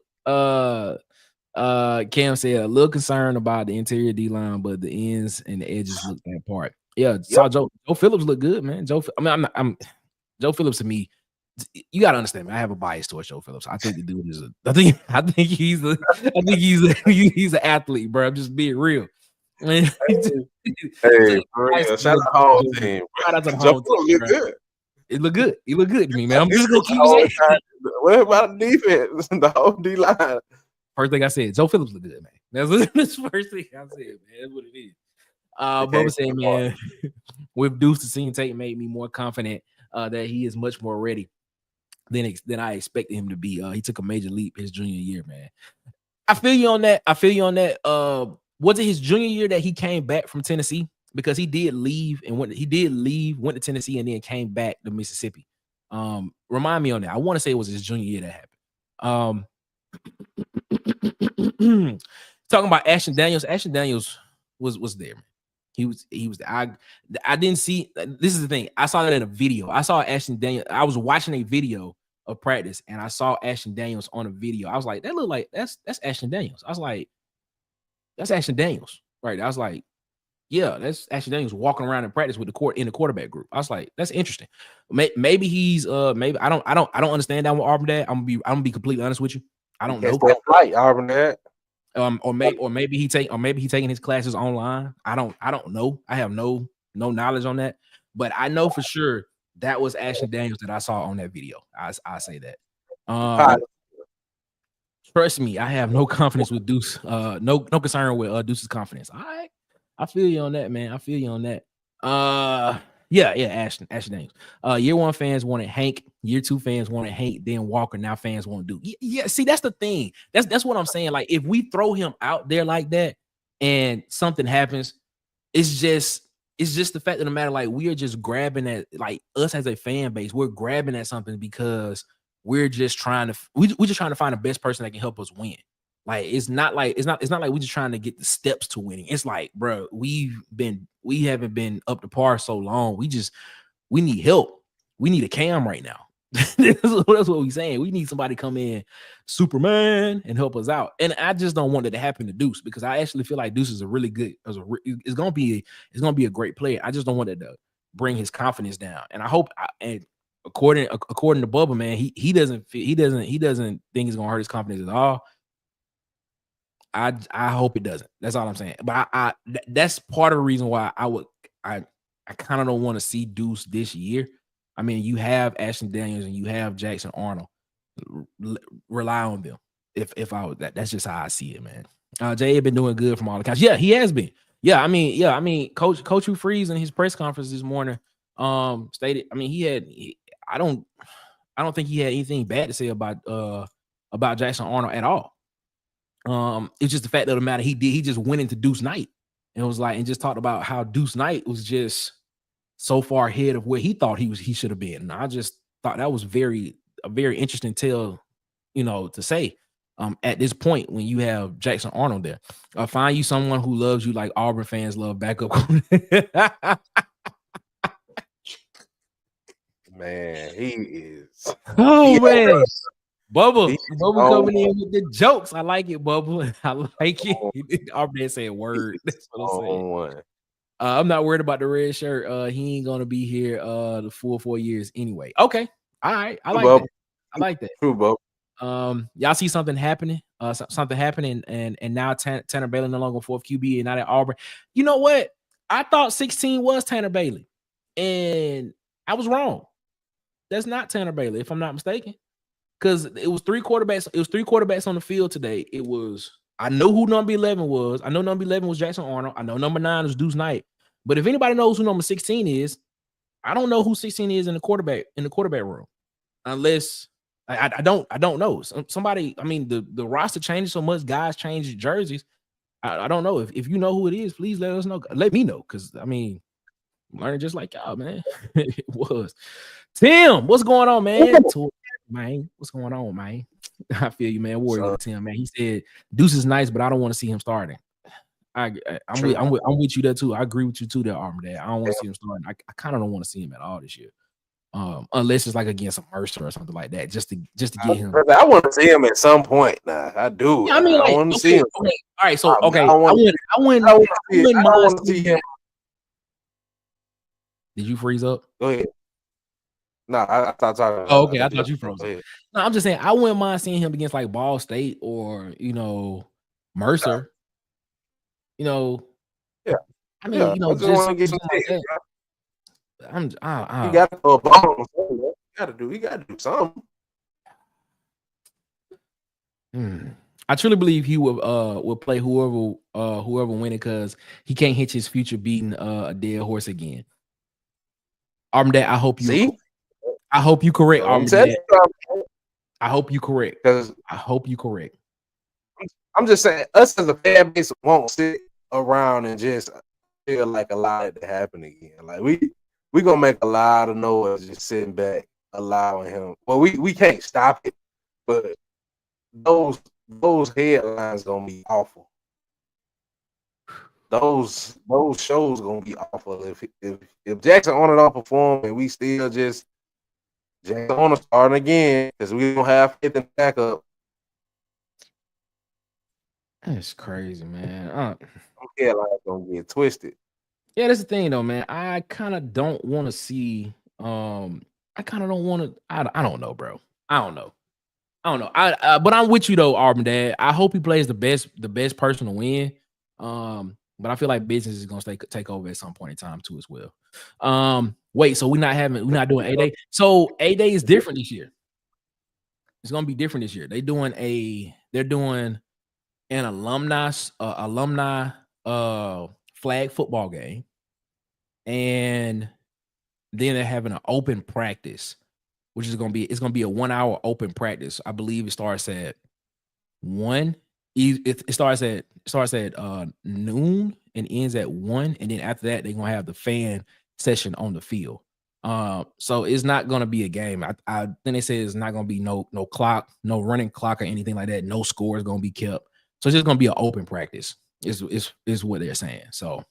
Cam said a little concerned about the interior D line, but the ends and the edges look that part. Yeah, saw Joe Phillips look good, man. Joe Phillips to me. You gotta understand, man. I have a bias towards Joe Phillips. I think the dude is I think he's an athlete, bro. I'm just being real. Hey, shout out to the whole team. Shout out to the whole team. Good. It look good. He look good to me, man. I'm just gonna keep saying. What about the defense? The whole D line. First thing I said, Joe Phillips look good, man. That's the first thing I said, man. That's what it is. Bubba said, man, with Deuce, the scene tape made me more confident that he is much more ready than I expected him to be. He took a major leap his junior year, man. I feel you on that. Was it his junior year that he came back from Tennessee? Because he did leave and went to Tennessee and then came back to Mississippi. Remind me on that. I want to say it was his junior year that happened. Talking about Ashton Daniels. Ashton Daniels was there, man. He was I didn't see. This is the thing. I saw that in a video. I saw Ashton Daniels. I was watching a video of practice and I saw Ashton Daniels on a video. I was like, that looked like that's Ashton Daniels. I was like, that's Ashton Daniels, right? I was like, yeah, that's Ashton Daniels walking around in practice with the quarterback group. I was like, that's interesting. Maybe he's maybe I don't understand that with Auburn dad. I'm gonna be completely honest with you. I don't know. That's right, Auburn dad. Or maybe he taking his classes online. I don't know. I have no knowledge on that, but I know for sure that was Ashton Daniels that I saw on that video. I say that. Trust me, I have no confidence with Deuce. No concern with Deuce's confidence. All right, I feel you on that, man. I feel you on that. Yeah, Ashton Daniels. Year one fans wanted Hank. Year two fans wanted Hank. Then Walker. Now fans want to do. Yeah. See, that's the thing. That's what I'm saying. Like, if we throw him out there like that, and something happens, it's just the fact of the matter. Like, we are just grabbing at, like, us as a fan base. We're grabbing at something because we're just trying to. We're just trying to find the best person that can help us win. Like, it's not like we're just trying to get the steps to winning. It's like, bro, we haven't been up to par so long. We need help. We need a Cam right now. That's what we're saying. We need somebody to come in, Superman, and help us out. And I just don't want it to happen to Deuce, because I actually feel like Deuce is it's gonna be a great player. I just don't want it bring his confidence down. And I hope, and according to Bubba, man, he doesn't think it's gonna hurt his confidence at all. I hope it doesn't. That's all I'm saying. But that's part of the reason why I kind of don't want to see Deuce this year. I mean, you have Ashton Daniels and you have Jackson Arnold. Rely on them. If I was that's just how I see it, man. Jay had been doing good from all accounts. Yeah, he has been. I mean, Coach Hugh Freeze in his press conference this morning stated. I mean, I don't think he had anything bad to say about Jackson Arnold at all. It's just the fact of the matter he just went into Deuce Knight and was like, and just talked about how Deuce Knight was just so far ahead of where he thought he should have been. And I just thought that was a very interesting tale, to say at this point when you have Jackson Arnold there. Find you someone who loves you like Auburn fans love backup. Man, he is. Oh man. Bubba coming in with the jokes. I like it, Bubba. I like it. Auburn said word. That's what I'm saying. I'm not worried about the red shirt. He ain't gonna be here the full 4 years anyway. Okay. All right. I like that. True, Bubba. Y'all see something happening? And now Tanner Bailey no longer fourth QB and not at Auburn. You know what? I thought 16 was Tanner Bailey, and I was wrong. That's not Tanner Bailey, if I'm not mistaken. Because it was three quarterbacks. It was three quarterbacks on the field today. I know who number 11 was. I know number 11 was Jackson Arnold. I know number 9 was Deuce Knight. But if anybody knows who number 16 is, I don't know who 16 is in the quarterback room. Unless I don't know. Somebody, I mean, the roster changes so much, guys change jerseys. I don't know. If you know who it is, please let us know. Let me know. Because I mean, I'm learning just like y'all, man. It was. Tim, what's going on, man? Man, what's going on, man? I feel you, man. Worried with Tim, man. He said Deuce is nice, but I don't want to see him starting. I'm with you there too. I agree with you too, there, Auburn. Dad. I don't want to see him starting. I kind of don't want to see him at all this year, unless it's like against a Mercer or something like that, just to get him. I want to see him at some point. Nah, I do. Yeah, I mean, I want to see him. Okay. All right, so okay, I wouldn't see him. Did you freeze up? Go ahead. No, I thought. Oh, okay. I thought you froze. No, I'm just saying I wouldn't mind seeing him against like Ball State or Mercer. Yeah. I mean, just want to get some like that. He got to throw a ball. He got to do something. I truly believe he will play whoever win it because he can't hitch his future beating a dead horse again. Auburn Dad, I hope you. See? I hope you correct, Auburn Dad. I hope you correct. I hope you correct. I'm just saying, us as a fan base won't sit around and just feel like allow it to happen again. Like we gonna make a lot of noise just sitting back, allowing him. Well, we can't stop it, but those headlines gonna be awful. Those shows gonna be awful if Jackson Arnold don't perform and we still just Jackson Arnold starting again because we don't have faith in backup. That's crazy, man. Headlines gonna get twisted. Yeah, that's the thing though, man. I kind of don't want to see. I kind of don't want to. I don't know, bro. I don't know. But I'm with you though, Auburn Dad. I hope he plays the best person to win. But I feel like business is gonna take over at some point in time too as well. Wait, so we're not doing A-Day. So A-Day is different this year. It's gonna be different this year. They're doing an alumni flag football game, and then they're having an open practice, which is gonna be a 1 hour open practice. I believe it starts at 1. It starts at noon and ends at 1, and then after that they're gonna have the fan session on the field. So it's not gonna be a game. I think they say it's not gonna be no clock, no running clock or anything like that. No score is gonna be kept. So it's just gonna be an open practice. Is what they're saying. So,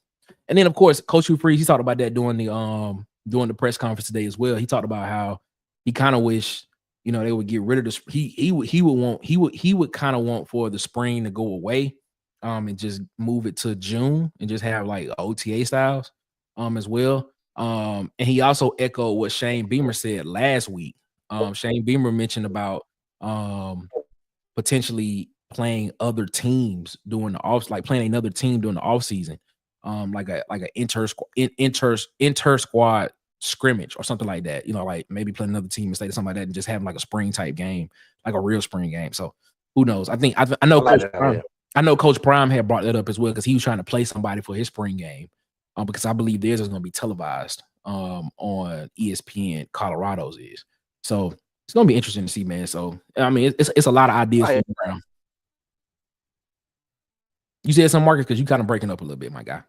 and then of course, Coach Hugh Freeze, he talked about that during the press conference today as well. He talked about how he kind of wished they would get rid of this. He would kind of want for the spring to go away, and just move it to June and just have like OTA styles, as well. And he also echoed what Shane Beamer said last week. Shane Beamer mentioned about potentially playing other teams during the off, like playing another team during the off season, like a inter squad scrimmage or something like that. Like maybe playing another team instead of something like that, and just having like a spring type game, like a real spring game. So who knows? I know Coach Prime had brought that up as well because he was trying to play somebody for his spring game, because I believe theirs is going to be televised on ESPN. Colorado's is. So it's going to be interesting to see, man. So I mean, it's a lot of ideas. You said some, Marcus, because you kind of breaking up a little bit, my guy.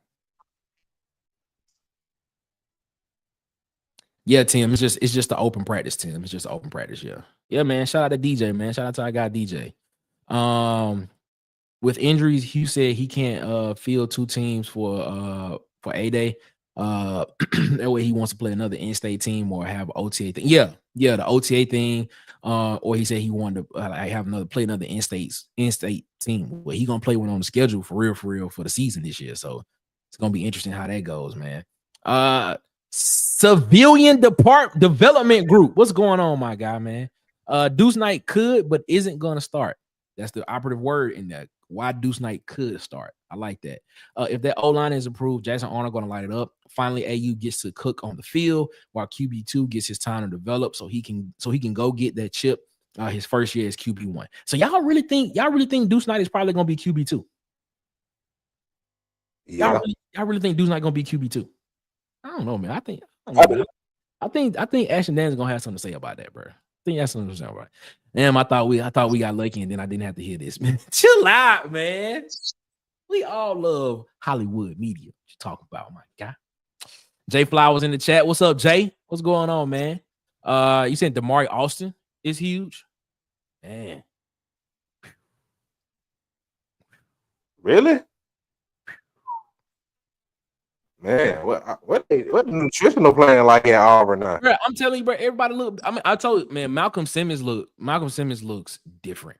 Yeah, Tim, it's just the open practice, Tim. It's just the open practice, yeah. Yeah, man. Shout out to DJ, man. Shout out to our guy DJ. With injuries, Hugh said he can't field two teams for A-Day. That way he wants to play another in-state team or have an OTA thing. Yeah, the OTA thing. Or he said he wanted to have play another in-state team. Well, he gonna play one on the schedule for real for the season this year. So it's gonna be interesting how that goes, man. Civilian Development Group. What's going on, my guy, man? Deuce Knight could, but isn't gonna start. That's the operative word in that. Why Deuce Knight could start. I like that. If that O-line is improved, Jackson Arnold going to light it up. Finally, AU gets to cook on the field while QB2 gets his time to develop so he can go get that chip his first year as QB1. So y'all really think Deuce Knight is probably going to be QB2? Yeah. Y'all really think Deuce Knight going to be QB2? I don't know, man. I think Ashton Dan's going to have something to say about that, bro. I think that's something to say about it. Damn, I thought we got lucky and then I didn't have to hear this, man. Chill out, man. We all love Hollywood media. What you talking about, my guy? Jay Flowers in the chat. What's up, Jay? What's going on, man? You said Damari Austin is huge? Man. Really? Man, what nutritional plan like at Auburn now? Bro, I'm telling you, bro, everybody look. I mean, I told you, man, Malcolm Simmons looks different.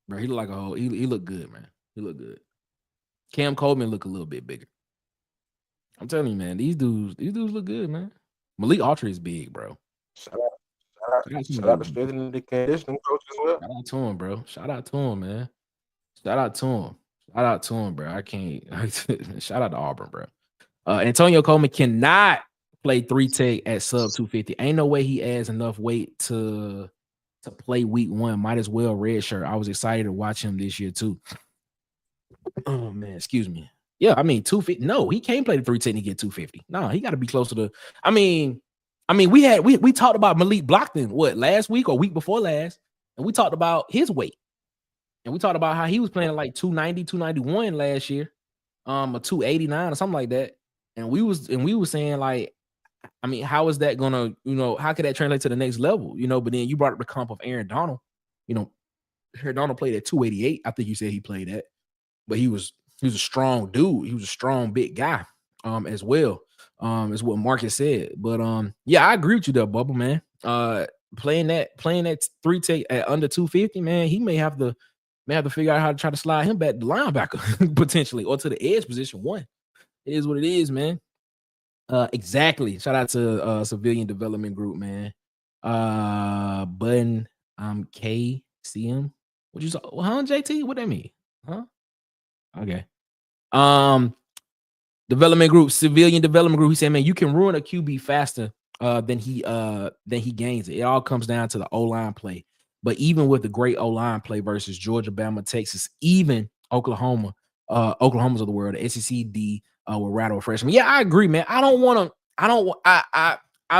Bro, he look like a whole. He look good, man. He look good. Cam Coleman look a little bit bigger. I'm telling you, man, these dudes look good, man. Malik Autry is big, bro. Shout out to strength and the conditioning coach as well. Shout out to him, bro. Shout out to him, man. Shout out to him, bro. I can't. Shout out to Auburn, bro. Antonio Coleman cannot play 3-tech at sub 250. Ain't no way he adds enough weight to play week 1. Might as well redshirt. I was excited to watch him this year too. Oh man, excuse me. Yeah, I mean 250. No, he can't play the 3-tech and get 250. No, he got to be closer to. I mean, we talked about Malik Blockton last week or week before last, and we talked about his weight, and we talked about how he was playing at like 290, 291 last year, or 289 or something like that. And we was saying, like, I mean, how is that gonna, how could that translate to the next level? But then you brought up the comp of Aaron Donald. Aaron Donald played at 288. I think you said he played at, but he was a strong dude. He was a strong big guy, as well. Is what Marcus said. But yeah, I agree with you there, Bubba, man. Playing that 3-tech at under 250, man, he may have to figure out how to try to slide him back to linebacker potentially, or to the edge position 1. It is what it is, man. Exactly. Shout out to Civilian Development Group, man. Button KCM. What you saw? Huh, JT? What that mean? Huh? Okay. Development Group, Civilian Development Group. He said, man, you can ruin a QB faster than he gains it. It all comes down to the O-line play. But even with the great O-line play versus Georgia, Bama, Texas, even Oklahoma's of the world, the SEC will rattle a freshman. Yeah, I agree, man. I've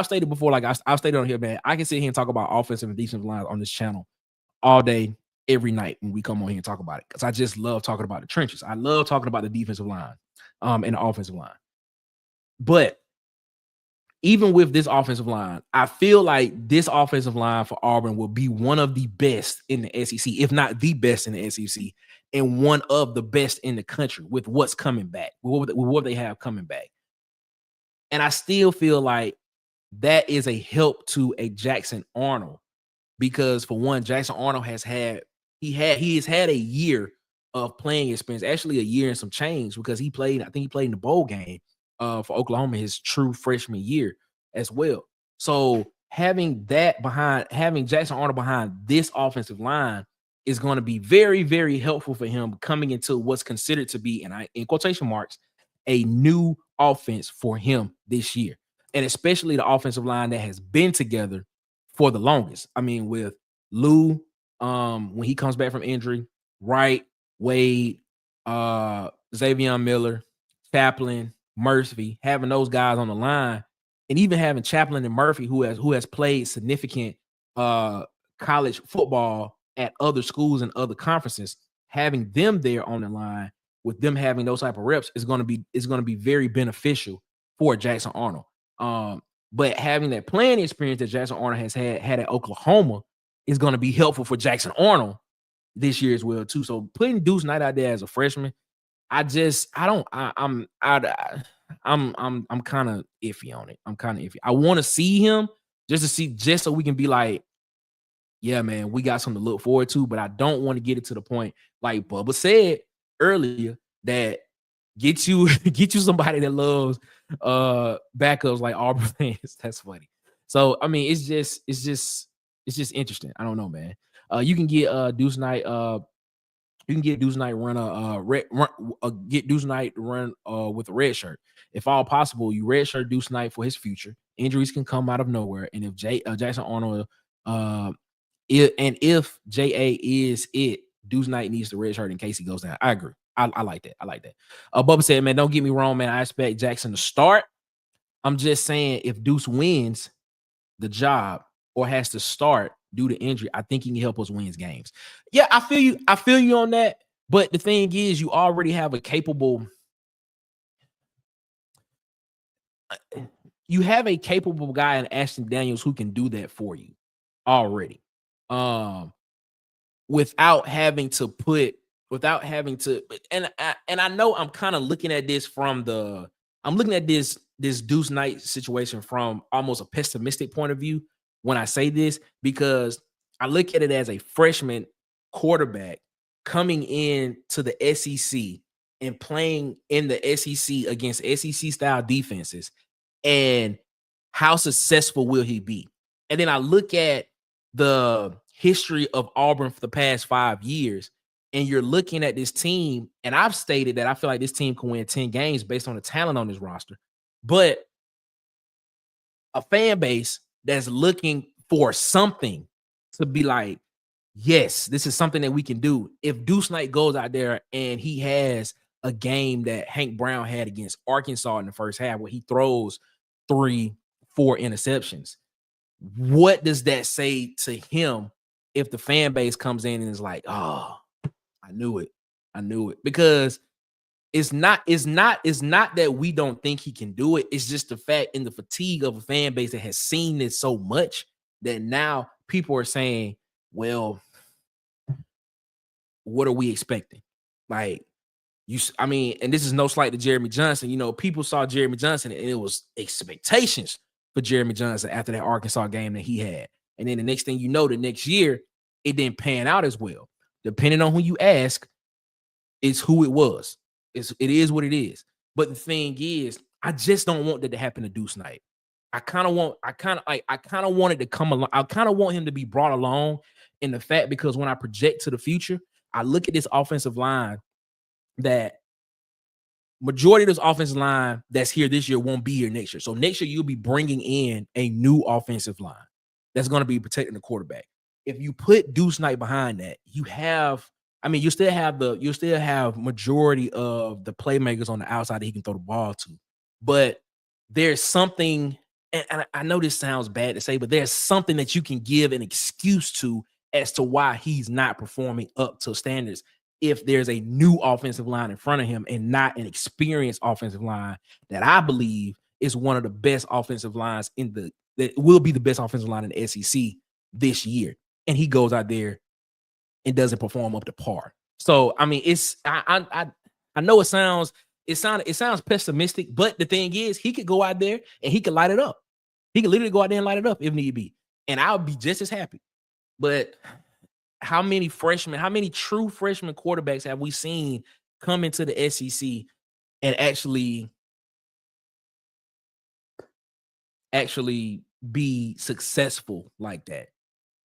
stated before, like I've stated on here, man. I can sit here and talk about offensive and defensive lines on this channel all day, every night when we come on here and talk about it, because I just love talking about the trenches. I love talking about the defensive line, and the offensive line. But even with this offensive line, I feel like this offensive line for Auburn will be one of the best in the SEC, if not the best in the SEC, and one of the best in the country with what's coming back, with what they have coming back. And I still feel like that is a help to a Jackson Arnold, because for one, Jackson Arnold has had a year of playing experience, actually a year and some change, because I think he played in the bowl game for Oklahoma his true freshman year as well. So having Jackson Arnold behind this offensive line is going to be very, very helpful for him coming into what's considered to be, and in quotation marks, a new offense for him this year. And especially the offensive line that has been together for the longest. I mean, with Lou, when he comes back from injury, Wright, Wade, Xavier Miller, Chaplin, Murphy, having those guys on the line, and even having Chaplin and Murphy, who has played significant college football at other schools and other conferences, having them there on the line with them having those type of reps is going to be very beneficial for Jackson Arnold. But having that playing experience that Jackson Arnold has had at Oklahoma is going to be helpful for Jackson Arnold this year as well too. So putting Deuce Knight out there as a freshman, I'm kind of iffy on it. I'm kind of iffy. I want to see him just so we can be like, yeah, man, we got something to look forward to. But I don't want to get it to the point like Bubba said earlier that get you somebody that loves backups like Auburn fans. That's funny. So I mean, it's just interesting. I don't know, man. You can get Deuce Knight. You can get Deuce Knight get Deuce Knight run with a red shirt. If all possible, you red shirt Deuce Knight for his future. Injuries can come out of nowhere, and if Jackson Arnold if JA is it, Deuce Knight needs the red shirt in case he goes down. I agree. I like that. I like that. Bubba said, man, don't get me wrong, man. I expect Jackson to start. I'm just saying if Deuce wins the job or has to start due to injury, I think he can help us win games. Yeah, I feel you. I feel you on that. But the thing is, you already have a capable guy in Ashton Daniels who can do that for you already. Without having to and I know I'm kind of looking at this this Deuce Knight situation from almost a pessimistic point of view when I say this, because I look at it as a freshman quarterback coming in to the SEC and playing in the SEC against SEC style defenses, and how successful will he be? And then I look at the history of Auburn for the past 5 years, and you're looking at this team, and I've stated that I feel like this team can win 10 games based on the talent on this roster, but a fan base that's looking for something to be like, yes, this is something that we can do. If Deuce Knight goes out there and he has a game that Hank Brown had against Arkansas in the first half where he throws 3-4 interceptions, what does that say to him if the fan base comes in and is like, oh, I knew it. Because it's not that we don't think he can do it. It's just the fact in the fatigue of a fan base that has seen this so much that now people are saying, well, what are we expecting? Like, and this is no slight to Jeremy Johnson. You know, people saw Jeremy Johnson and it was expectations for Jeremy Johnson after that Arkansas game that he had. And then the next thing you know, the next year, it didn't pan out as well. Depending on who you ask, it's who it was. It is what it is. But the thing is, I just don't want that to happen to Deuce Knight. I kind of want it to come along. I kind of want him to be brought along in the fact, because when I project to the future, I look at this offensive line that majority of this offensive line that's here this year won't be here next year. So next year, you'll be bringing in a new offensive line that's going to be protecting the quarterback. If you put Deuce Knight behind that, you still have majority of the playmakers on the outside that he can throw the ball to. But there's something, and I know this sounds bad to say, but there's something that you can give an excuse to as to why he's not performing up to standards if there's a new offensive line in front of him and not an experienced offensive line that I believe is one of the best offensive lines that will be the best offensive line in the SEC this year. And he goes out there and doesn't perform up to par. So, I mean, I know it sounds pessimistic, but the thing is, he could go out there and he could light it up. He could literally go out there and light it up if need be. And I'll be just as happy. But how many true freshman quarterbacks have we seen come into the SEC and actually actually be successful like that.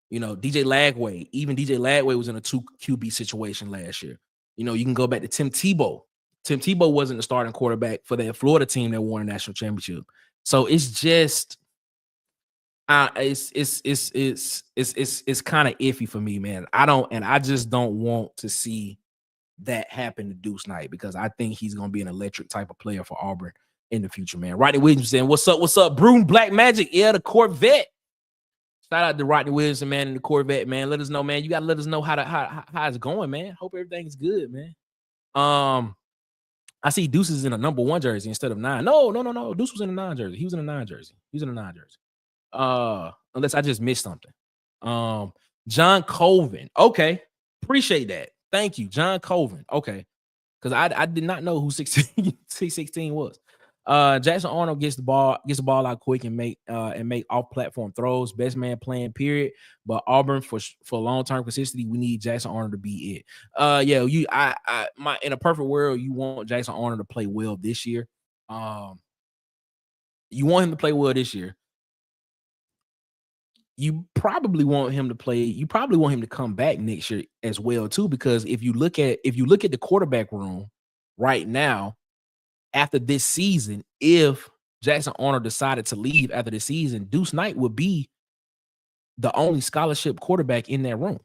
You know, DJ Lagway was in a 2 QB situation last year. You know, you can go back to Tim Tebow. Tim Tebow wasn't the starting quarterback for that Florida team that won a national championship. So it's just it's kind of iffy for me, man. I just don't want to see that happen to Deuce Knight because I think he's gonna be an electric type of player for Auburn in the future, man. Rodney Williams saying, "What's up, Broom Black Magic? Yeah, the Corvette." Shout out to Rodney Williams, man, and the Corvette, man. Let us know, man. You gotta let us know how it's going, man. Hope everything's good, man. I see Deuce is in a number 1 jersey instead of 9. No. Deuce was in a 9 jersey. He was in a 9 jersey. Unless I just missed something. John Colvin. Okay. Appreciate that. Thank you, John Colvin. Okay. Because I did not know who 16 was. Jackson Arnold gets the ball out quick and make off-platform throws. Best man playing, period. But Auburn for long-term consistency, we need Jackson Arnold to be it. In a perfect world, you want Jackson Arnold to play well this year. You want him to play well this year. You probably want him to come back next year as well too, because if you look at the quarterback room right now after this season, if Jackson Arnold decided to leave after the season, Deuce Knight would be the only scholarship quarterback in that room.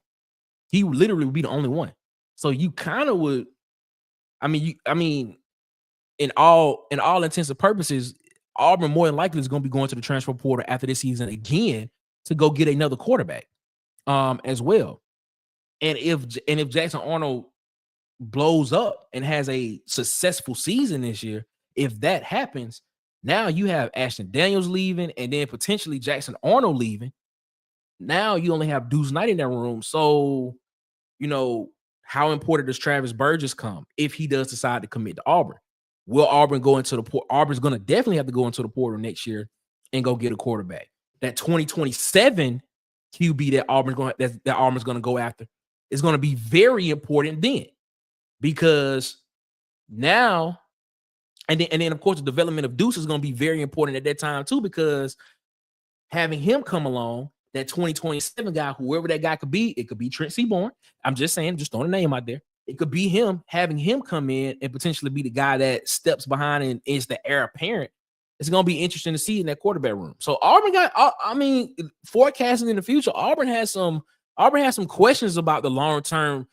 He would literally be the only one. So you kind of would, in all intents and purposes, Auburn more than likely is going to be going to the transfer portal after this season again to go get another quarterback as well. And if Jackson Arnold blows up and has a successful season this year, if that happens, now you have Ashton Daniels leaving and then potentially Jackson Arnold leaving. Now you only have Deuce Knight in that room. So, you know, how important does Travis Burgess come if he does decide to commit to Auburn? Will Auburn go into the portal? Auburn's going to definitely have to go into the portal next year and go get a quarterback. That 2027 QB that Auburn's going to go after is going to be very important then, because now, and then of course the development of Deuce is going to be very important at that time too, because having him come along, that 2027 guy, whoever that guy could be, it could be Trent Seaborn. I'm just saying, just throwing a name out there. It could be him, having him come in and potentially be the guy that steps behind and is the heir apparent. It's going to be interesting to see in that quarterback room. So Auburn forecasting in the future, Auburn has some questions about the long-term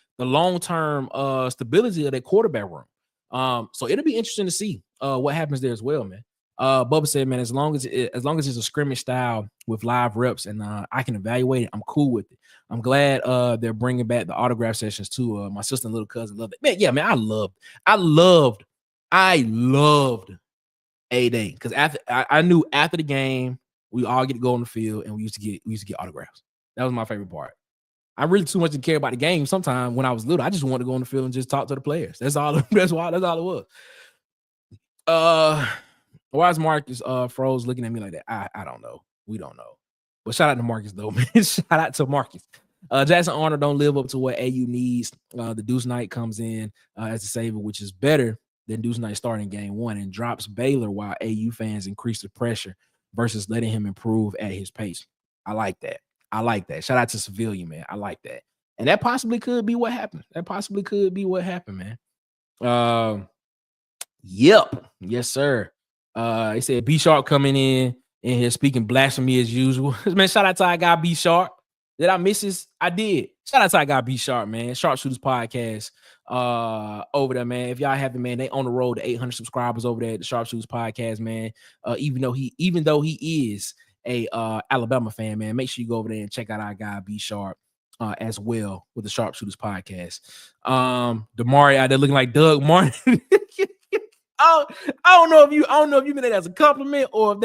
stability of that quarterback room. So it'll be interesting to see what happens there as well, man. Bubba said, man, as long as it's a scrimmage style with live reps and I can evaluate it, I'm cool with it. I'm glad they're bringing back the autograph sessions too. My sister and little cousin loved it. Man, yeah, man, I loved A-Day, because I knew after the game we all get to go on the field and we used to get autographs. That was my favorite part. I really too much didn't care about the game. Sometimes when I was little, I just wanted to go on the field and just talk to the players. That's all it was. Why is Marcus froze looking at me like that? I don't know. We don't know. But shout out to Marcus though, man. Shout out to Marcus. Jackson Arnold don't live up to what AU needs. The Deuce Knight comes in as a savior, which is better than Deuce Knight starting game 1, and drops Baylor while AU fans increase the pressure versus letting him improve at his pace. I like that. Shout out to Civilian, man. I like that. And that possibly could be what happened. Man. Yep. Yes, sir. He said B Sharp coming in here speaking blasphemy as usual. Man, shout out to our guy B Sharp. Did I miss this? I did. Shout out to our guy B Sharp, man. Sharpshooters Podcast over there, man. If y'all haven't, man, they on the road to 800 subscribers over there at the Sharpshooters Podcast, man. Even though he is a Alabama fan, man, make sure you go over there and check out our guy B Sharp as well with the Sharpshooters Podcast. Damari out there looking like Doug Martin. I don't know if you mean that as a compliment or if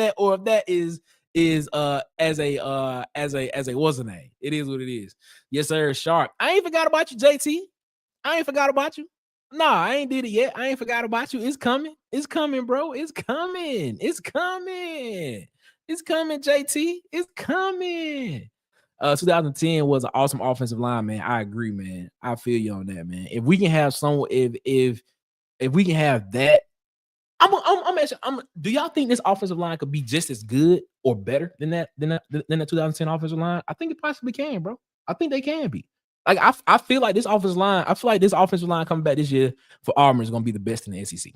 that is as a what's the name? It is what it is. Yes, sir. Sharp. I ain't forgot about you, JT. I ain't forgot about you. Nah, I ain't did it yet. I ain't forgot about you. It's coming. It's coming, bro. It's coming. It's coming. It's coming, JT. It's coming. 2010 was an awesome offensive line, man. I agree, man. I feel you on that, man. If we can have if we can have that Do y'all think this offensive line could be just as good or better than that 2010 offensive line? I think it possibly can, bro. I think they can be. Like I feel like this offensive line coming back this year for Auburn is going to be the best in the SEC.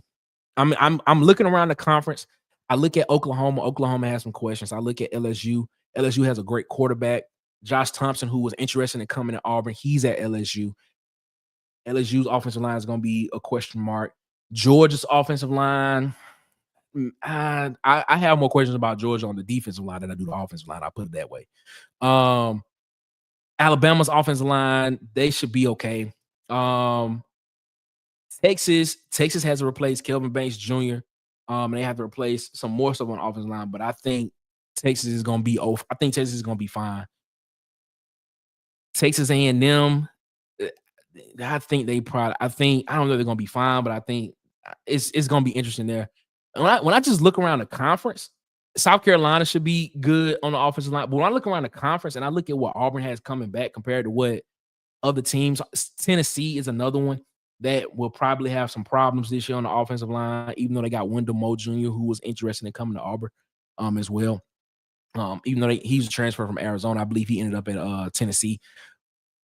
I'm looking around the conference. I look at Oklahoma. Oklahoma has some questions. I look at LSU. LSU has a great quarterback, Josh Thompson, who was interested in coming to Auburn. He's at LSU. LSU's offensive line is going to be a question mark. Georgia's offensive line, I have more questions about Georgia on the defensive line than I do the offensive line. I'll put it that way. Alabama's offensive line, they should be okay. Texas has to replace Kelvin Banks Jr. And they have to replace some more stuff on the offensive line, but I think Texas is going to be over. I think Texas is going to be fine. Texas A&M, I think I don't know if they're going to be fine, but I think it's going to be interesting there. When I just look around the conference, South Carolina should be good on the offensive line. But when I look around the conference and I look at what Auburn has coming back compared to what other teams, Tennessee is another one that will probably have some problems this year on the offensive line, even though they got Wendell Moore Jr., who was interested in coming to Auburn as well. Even though he's a transfer from Arizona, I believe he ended up at Tennessee.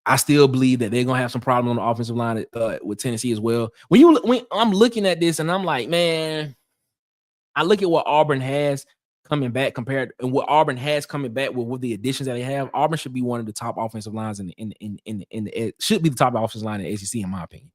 I still believe that they're gonna have some problems on the offensive line with Tennessee as well. When I'm looking at this and I'm like, man, I look at what Auburn has coming back compared and what Auburn has coming back with the additions that they have. Auburn should be one of the top offensive lines should be the top offensive line in the SEC, in my opinion.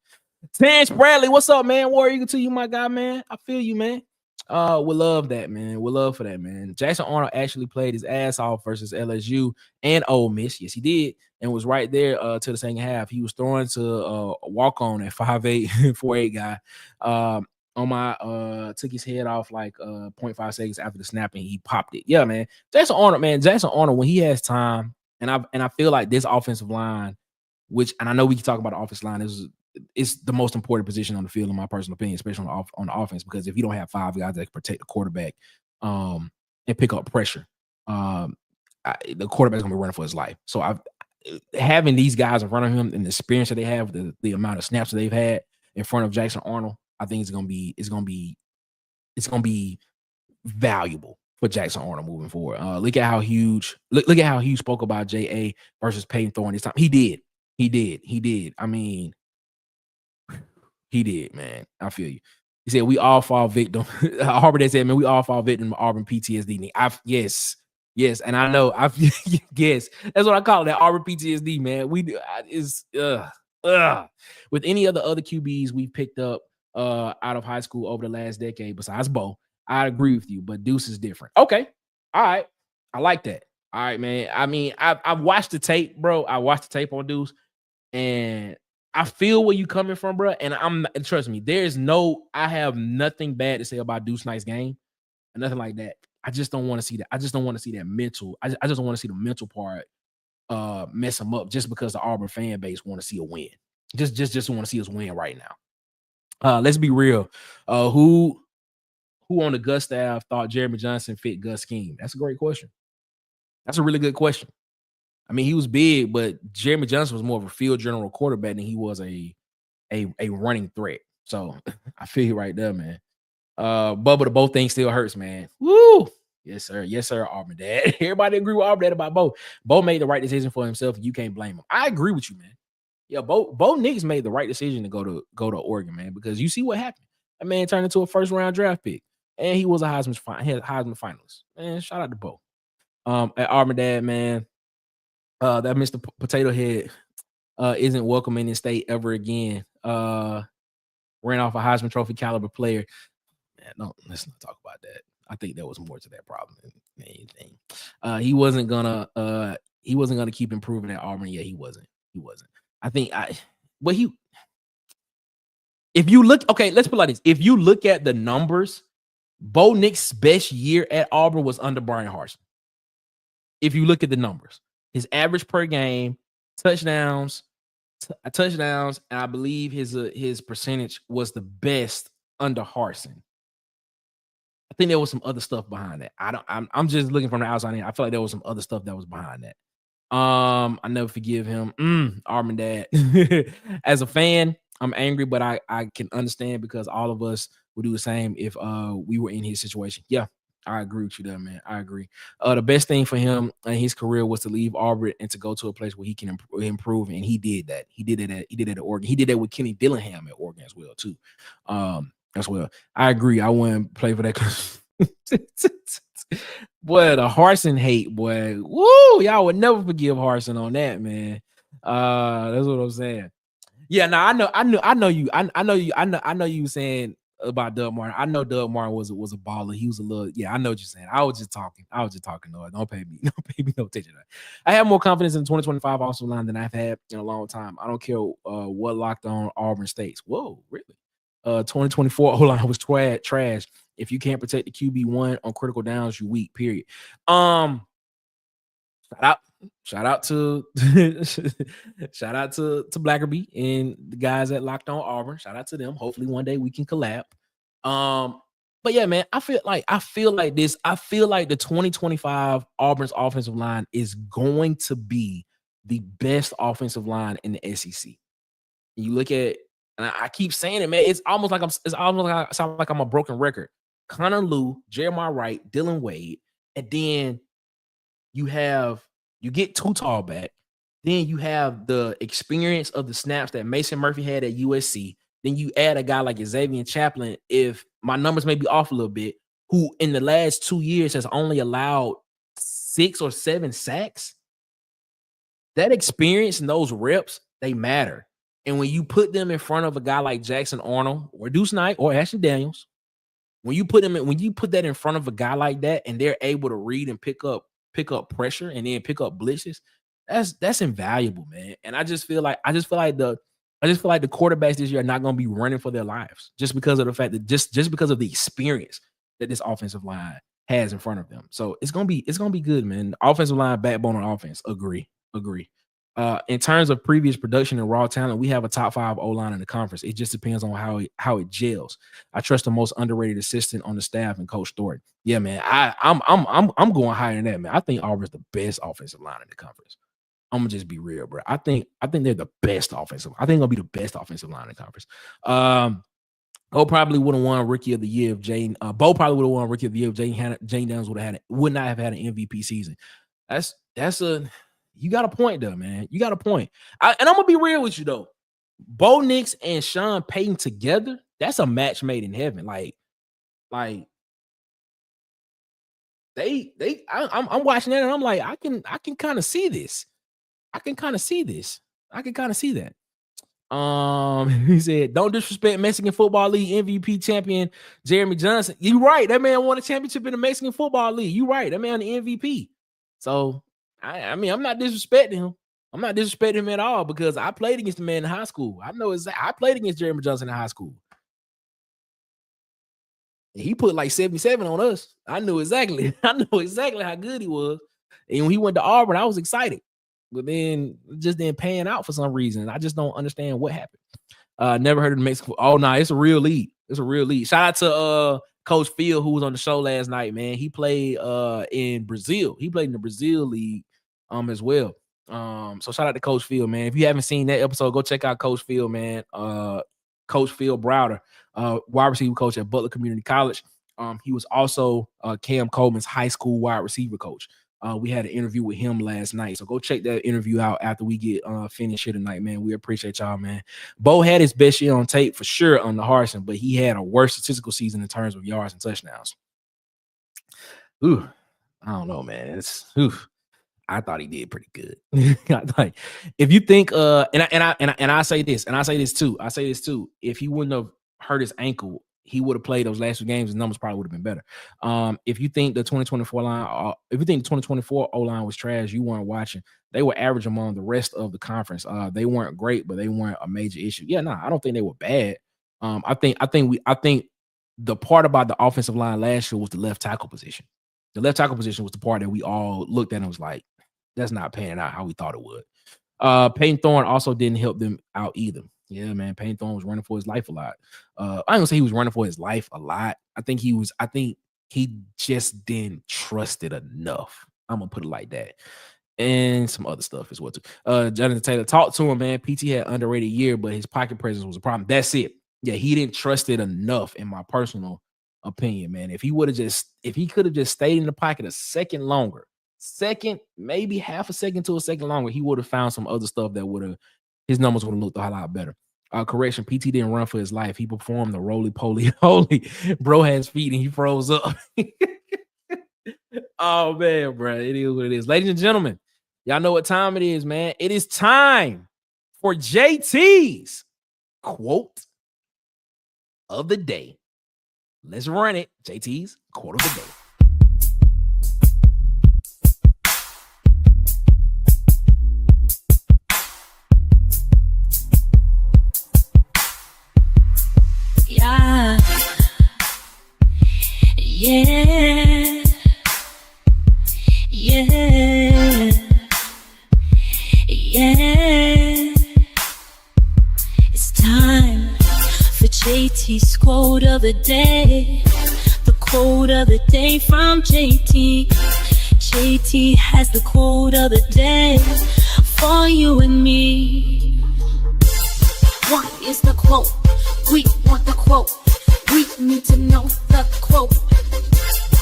Terrence Bradley, what's up, man? War Eagle to you, my guy, man. I feel you, man. We'll love that, man. We'll love for that, man. Jackson Arnold actually played his ass off versus LSU and Ole Miss. Yes, he did, and was right there to the second half. He was throwing to a walk-on at 5'8", 4'8" guy. Took his head off like 0.5 seconds after the snap, and he popped it. Yeah, man. Jackson Arnold, when he has time, and I feel like this offensive line, and I know we can talk about the offensive line, it's the most important position on the field, in my personal opinion, especially on the offense, because if you don't have five guys that can protect the quarterback and pick up pressure, the quarterback's gonna be running for his life. So having these guys in front of him and the experience that they have, the amount of snaps that they've had in front of Jackson Arnold, I think it's gonna be valuable for Jackson Arnold moving forward. Look at how huge spoke about J.A. versus Peyton Thorne this time. He did. I mean, he did, man. I feel you. He said we all fall victim. Harvard said, man, we all fall victim of Auburn PTSD. Yes, and I know. Yes, that's what I call it. That Auburn PTSD, man. With any other QBs we picked up out of high school over the last decade, besides Bo, I agree with you, but Deuce is different. Okay, all right, I like that. All right, man. I mean, I've watched the tape, bro. I watched the tape on Deuce, and I feel where you coming from, bro. And trust me, I have nothing bad to say about Deuce Knight's game, and nothing like that. I just don't want to see that. I just don't want to see that mental. I just don't want to see the mental part mess him up just because the Auburn fan base want to see a win. Just want to see us win right now. Let's be real. Who on the Gus staff thought Jeremy Johnson fit Gus' scheme? That's a great question. That's a really good question. I mean, he was big, but Jeremy Johnson was more of a field general quarterback than he was a running threat. So I feel you right there, man. Bubba, the Bo thing still hurts, man. Woo! Yes, sir, Auburn Dad. Everybody agree with Auburn Dad about Bo. Bo made the right decision for himself, and you can't blame him. I agree with you, man. Yeah, Bo Nix made the right decision to go to Oregon, man, because you see what happened. That man turned into a first-round draft pick, and he was a Heisman finalist. Man, shout out to Bo. At Auburn Dad, man, that Mr. Potato Head isn't welcome in this state ever again. Ran off a Heisman Trophy caliber player. Man, no, let's not talk about that. I think there was more to that problem than anything. He wasn't gonna keep improving at Auburn. Yeah, he wasn't. If you look, okay, let's put it like this. If you look at the numbers, Bo Nix's best year at Auburn was under Brian Harsin. If you look at the numbers, his average per game, touchdowns, and I believe his percentage was the best under Harsin. I think there was some other stuff behind that. I'm just looking from the outside in. I feel like there was some other stuff that was behind that. I never forgive him. Auburn Dad. As a fan, I'm angry, but I can understand because all of us would do the same if we were in his situation. Yeah, I agree with you there, man. I agree. The best thing for him in his career was to leave Auburn and to go to a place where he can improve, and he did that. He did it at Oregon. He did that with Kenny Dillingham at Oregon as well, too. As well. I agree. I wouldn't play for that. Boy, the Harsin hate, boy. Woo! Y'all would never forgive Harsin on that, man. That's what I'm saying. Yeah, no, I know you saying about Doug Martin. I know Doug Martin was a baller. He was a little, yeah, I know what you're saying. I was just talking. No, don't pay me no attention to that. I have more confidence in the 2025 offensive line than I've had in a long time. I don't care what locked on Auburn states. Whoa, really? 2024 O-line was trash. If you can't protect the QB1 on critical downs, you weak, period. Shout out to Blackerby and the guys at Locked On Auburn. Shout out to them. Hopefully one day we can collab. But yeah, man, I feel like this. I feel like the 2025 Auburn's offensive line is going to be the best offensive line in the SEC. You look at, and I keep saying it, man. It's almost like I sound like I'm a broken record. Connor Lew, Jeremiah Wright, Dylan Wade, and then you get Tutal back. Then you have the experience of the snaps that Mason Murphy had at USC. Then you add a guy like Xavier Chaplin, if my numbers may be off a little bit, who in the last 2 years has only allowed 6 or 7 sacks. That experience and those reps, they matter. And when you put them in front of a guy like Jackson Arnold or Deuce Knight or Ashley Daniels, when you put that in front of a guy like that and they're able to read and pick up pressure and then pick up blitzes, that's invaluable, man. And I just feel like the quarterbacks this year are not going to be running for their lives just because of the fact that just because of the experience that this offensive line has in front of them. So it's gonna be good, man. The offensive line, backbone on offense. Agree. In terms of previous production and raw talent, we have a top 5 O-line in the conference. It just depends on how it gels. I trust the most underrated assistant on the staff and Coach Thornton. Yeah, man. I'm going higher than that, man. I think Auburn's the best offensive line in the conference. I'm gonna just be real, bro. I think they're the best offensive. I think they'll be the best offensive line in the conference. Bo probably would have won Rookie of the Year if Jane. Bo probably would have won Rookie of the Year if Jane Downs would not have had an MVP season. You got a point though, man. You got a point. And I'm gonna be real with you though. Bo Nix and Sean Payton together, that's a match made in heaven. I'm watching that and I'm like, I can kind of see this. I can kind of see that. He said, don't disrespect Mexican Football League MVP champion Jeremy Johnson. You right. That man won a championship in the Mexican Football League. You right. That man the MVP. So I mean, I'm not disrespecting him. I'm not disrespecting him at all because I played against the man in high school. I know I played against Jeremy Johnson in high school. And he put like 77 on us. I knew exactly how good he was. And when he went to Auburn, I was excited. But then it just didn't pan out for some reason. I just don't understand what happened. Never heard of the Mexican. Oh, no, it's a real league. Shout out to Coach Phil, who was on the show last night, man. He played in Brazil. He played in the Brazil league as well. So shout out to Coach Phil, man. If you haven't seen that episode, go check out Coach Phil, man. Coach Phil Browder, wide receiver coach at Butler Community College. He was also Cam Coleman's high school wide receiver coach. We had an interview with him last night. So go check that interview out after we get finished here tonight, man. We appreciate y'all, man. Bo had his best year on tape for sure on the Harsin, but he had a worse statistical season in terms of yards and touchdowns. I don't know, man. I thought he did pretty good. If you think, I say this too. If he wouldn't have hurt his ankle, he would have played those last 2 games. His numbers probably would have been better. If you think the 2024 line, if you think the 2024 O-line was trash, you weren't watching. They were average among the rest of the conference. They weren't great, but they weren't a major issue. Yeah, I don't think they were bad. I think the part about the offensive line last year was the left tackle position. The left tackle position was the part that we all looked at and was like, that's not panning out how we thought it would. Peyton Thorne also didn't help them out either. Yeah, man. Peyton Thorne was running for his life a lot. I ain't gonna say he was running for his life a lot. I think he just didn't trust it enough. I'm gonna put it like that. and some other stuff as well too. Jonathan Taylor, talk to him, man. PT had underrated year, but his pocket presence was a problem. That's it. Yeah, he didn't trust it enough, in my personal opinion, man. If he could have just stayed in the pocket a second longer, maybe half a second to a second longer, he would have found some other stuff that his numbers would have looked a lot better. Correction, PT didn't run for his life. He performed the roly-poly holy. Bro has feet and he froze up. Oh, man, bro. It is what it is. Ladies and gentlemen, y'all know what time it is, man. It is time for JT's quote of the day. Let's run it. JT's quote of the day. Yeah. Yeah. Yeah. Yeah. It's time for JT's quote of the day. The quote of the day from JT. JT has the quote of the day for you and me. What is the quote? We want the quote. We need to know the quote.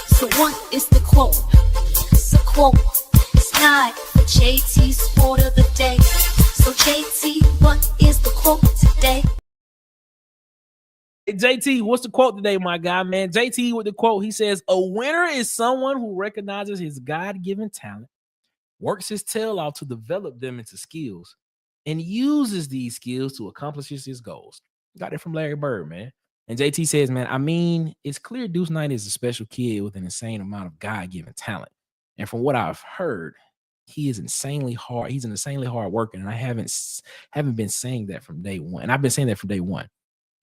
So what is the quote? It's a quote. It's time for JT's quote of the day. So JT, what is the quote today? Hey, JT, what's the quote today, my guy, man? JT with the quote, he says, a winner is someone who recognizes his God-given talent, works his tail off to develop them into skills, and uses these skills to accomplish his goals. Got it from Larry Bird, man. And JT says, man, I mean, it's clear Deuce Knight is a special kid with an insane amount of God-given talent. And from what I've heard, he is insanely hard. He's an insanely hard worker. And I haven't been saying that from day one. And I've been saying that from day one.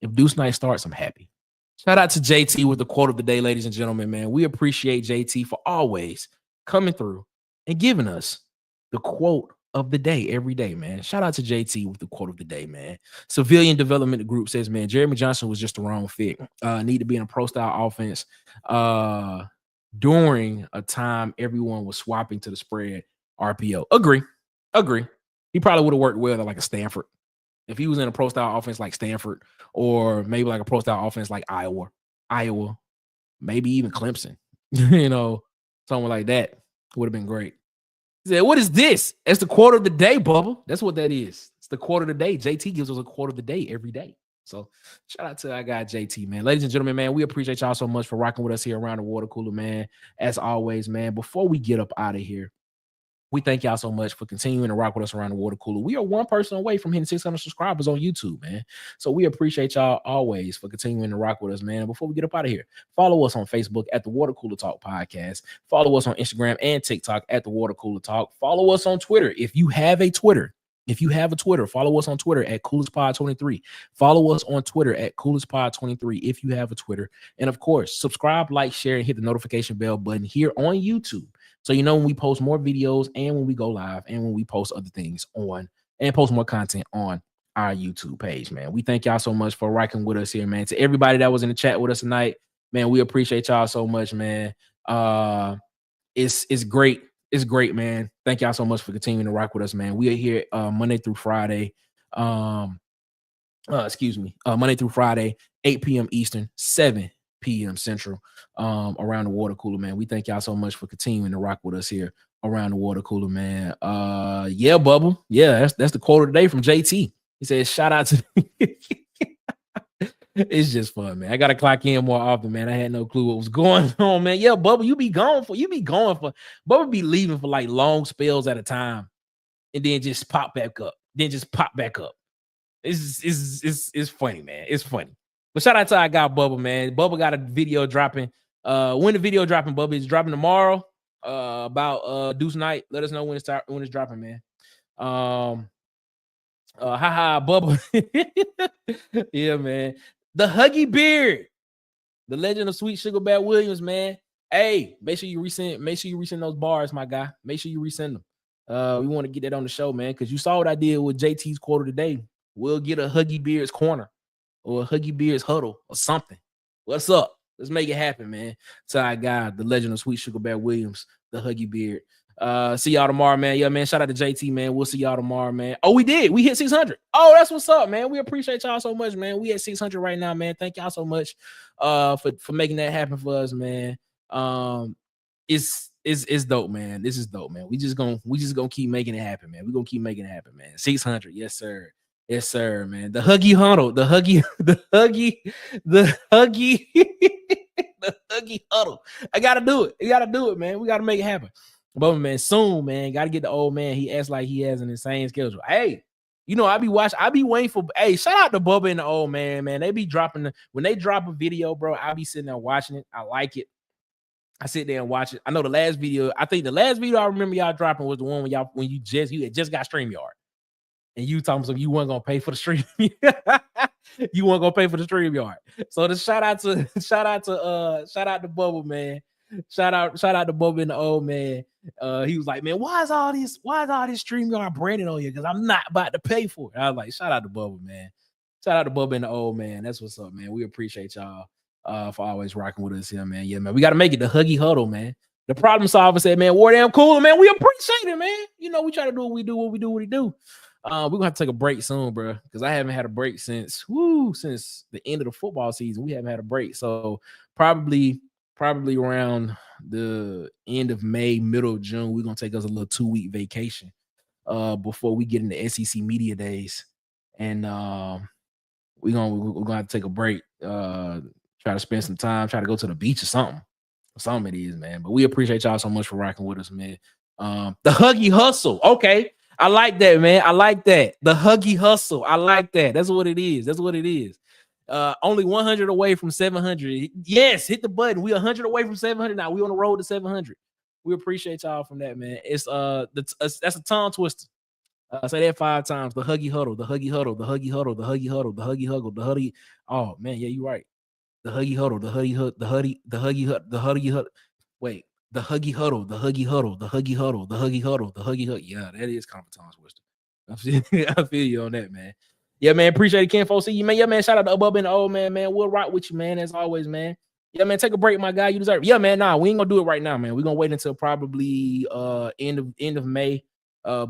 If Deuce Knight starts, I'm happy. Shout out to JT with the quote of the day, ladies and gentlemen, man. We appreciate JT for always coming through and giving us the quote of the day every day, man. Shout out to JT with the quote of the day, man. Civilian Development Group says, man, Jeremy Johnson was just the wrong fit. Need to be in a pro-style offense during a time everyone was swapping to the spread RPO. Agree. He probably would have worked well at like a Stanford. If he was in a pro-style offense like Stanford, or maybe like a pro-style offense like Iowa, maybe even Clemson, something like that would have been great. He said, what is this? It's the quote of the day, Bubba. That's what that is. It's the quote of the day. JT gives us a quote of the day every day. So shout out to our guy JT, man. Ladies and gentlemen, man, we appreciate y'all so much for rocking with us here around the water cooler, man. As always, man, before we get up out of here, we thank y'all so much for continuing to rock with us around the water cooler. We are one person away from hitting 600 subscribers on YouTube, man. So we appreciate y'all always for continuing to rock with us, man. Before we get up out of here, follow us on Facebook at the Water Cooler Talk Podcast. Follow us on Instagram and TikTok at the Water Cooler Talk. Follow us on Twitter. If you have a Twitter, follow us on Twitter at CoolestPod23. Follow us on Twitter at CoolestPod23 if you have a Twitter. And of course, subscribe, like, share, and hit the notification bell button here on YouTube. So you know when we post more videos and when we go live and when we post other things on and post more content on our YouTube page, man. We thank y'all so much for rocking with us here, man. To everybody that was in the chat with us tonight, man, we appreciate y'all so much, man. It's great. It's great, man. Thank y'all so much for continuing to rock with us, man. We are here Monday through Friday. Monday through Friday, 8 p.m. Eastern, 7 p.m. Central, around the water cooler, man. We thank y'all so much for continuing to rock with us here around the water cooler, man. Yeah, Bubba. Yeah, that's the quote of the day from JT. He says, shout out to It's just fun, man. I gotta clock in more often, man. I had no clue what was going on, man. Yeah, Bubba, you be going for Bubba be leaving for like long spells at a time and then just pop back up. It's funny, man. It's funny. But shout out to our guy Bubba, man. Bubba got a video dropping. When the video dropping, Bubba, is dropping tomorrow. About Deuce Knight. Let us know when it's dropping, man. Bubba. Yeah, man. The Huggy Beard, the legend of Sweet Sugar Bear Williams, man. Hey, make sure you resend those bars, my guy. Make sure you resend them. We want to get that on the show, man, because you saw what I did with JT's quote of the day. We'll get a Huggy Beard's corner or a Huggy Beard's huddle or something. What's up? Let's make it happen, man. To our guy, the legend of Sweet Sugar Bear Williams, the Huggy Beard. See y'all tomorrow, man. Yeah, man. Shout out to JT, man. We'll see y'all tomorrow, man. Oh, we did. We hit 600. Oh, that's what's up, man. We appreciate y'all so much, man. We at 600 right now, man. Thank y'all so much for making that happen for us, man. It's dope, man. This is dope, man. We just gonna keep making it happen, man. We're gonna keep making it happen, man. 600, yes, sir. Yes, sir, man. The huggy huddle, the huggy the huggy huddle. I gotta do it. You gotta do it, man. We gotta make it happen. But man, soon, man. Gotta get the old man. He acts like he has an insane schedule. Hey, you know, I be waiting for. Hey, shout out to Bubba and the old man, man. They be dropping when they drop a video, bro. I be sitting there watching it. I like it. I sit there and watch it. I know the last video. I think the last video I remember y'all dropping was the one when you had just got StreamYard. And you told me so you weren't gonna pay for the stream. You weren't gonna pay for the StreamYard. So the shout out to Bubba, man. Shout out to Bubba and the old man. He was like, man, why is all this StreamYard branding on you? Because I'm not about to pay for it. I was like, shout out to Bubba, man. Shout out to Bubba and the old man. That's what's up, man. We appreciate y'all for always rocking with us here, man. Yeah, man. We gotta make it the huggy huddle, man. The problem solver said, man, war damn cool, man. We appreciate it, man. You know, we try to do what we do, what we do. We're gonna have to take a break soon, bro, because I haven't had a break since the end of the football season. We haven't had a break, so probably around the end of May, middle of June, we're gonna take us a little 2-week vacation before we get into SEC media days, and we're gonna have to take a break, try to spend some time, try to go to the beach or something it is, man. But we appreciate y'all so much for rocking with us, man. The huggy hustle, okay. I like that, man. I like that. The huggy hustle. I like that. That's what it is. Only 100 away from 700. Yes, hit the button. We 100 away from 700 now. We on the road to 700. We appreciate y'all from that, man. It's that's a tongue twister. Say that 5 times. The huggy huddle. The huggy huddle. The huggy huddle. The huggy huddle. The huggy huddle. The huggy. Oh man, yeah, you're right. The huggy huddle. The huggy huddle. The huggy huddle. The huggy huddle. Wait. The huggy huddle, the huggy huddle, the huggy huddle, the huggy huddle, the huggy huddle. Yeah, that is kind of a tongue twister. I feel you on that, man. Yeah, man. Appreciate it, Ken. See you, man. Yeah, man. Shout out to Bubba and the old man, man. We'll rock with you, man, as always, man. Yeah, man. Take a break, my guy. You deserve it. Yeah, man. Nah, we ain't gonna do it right now, man. We're gonna wait until probably end of May,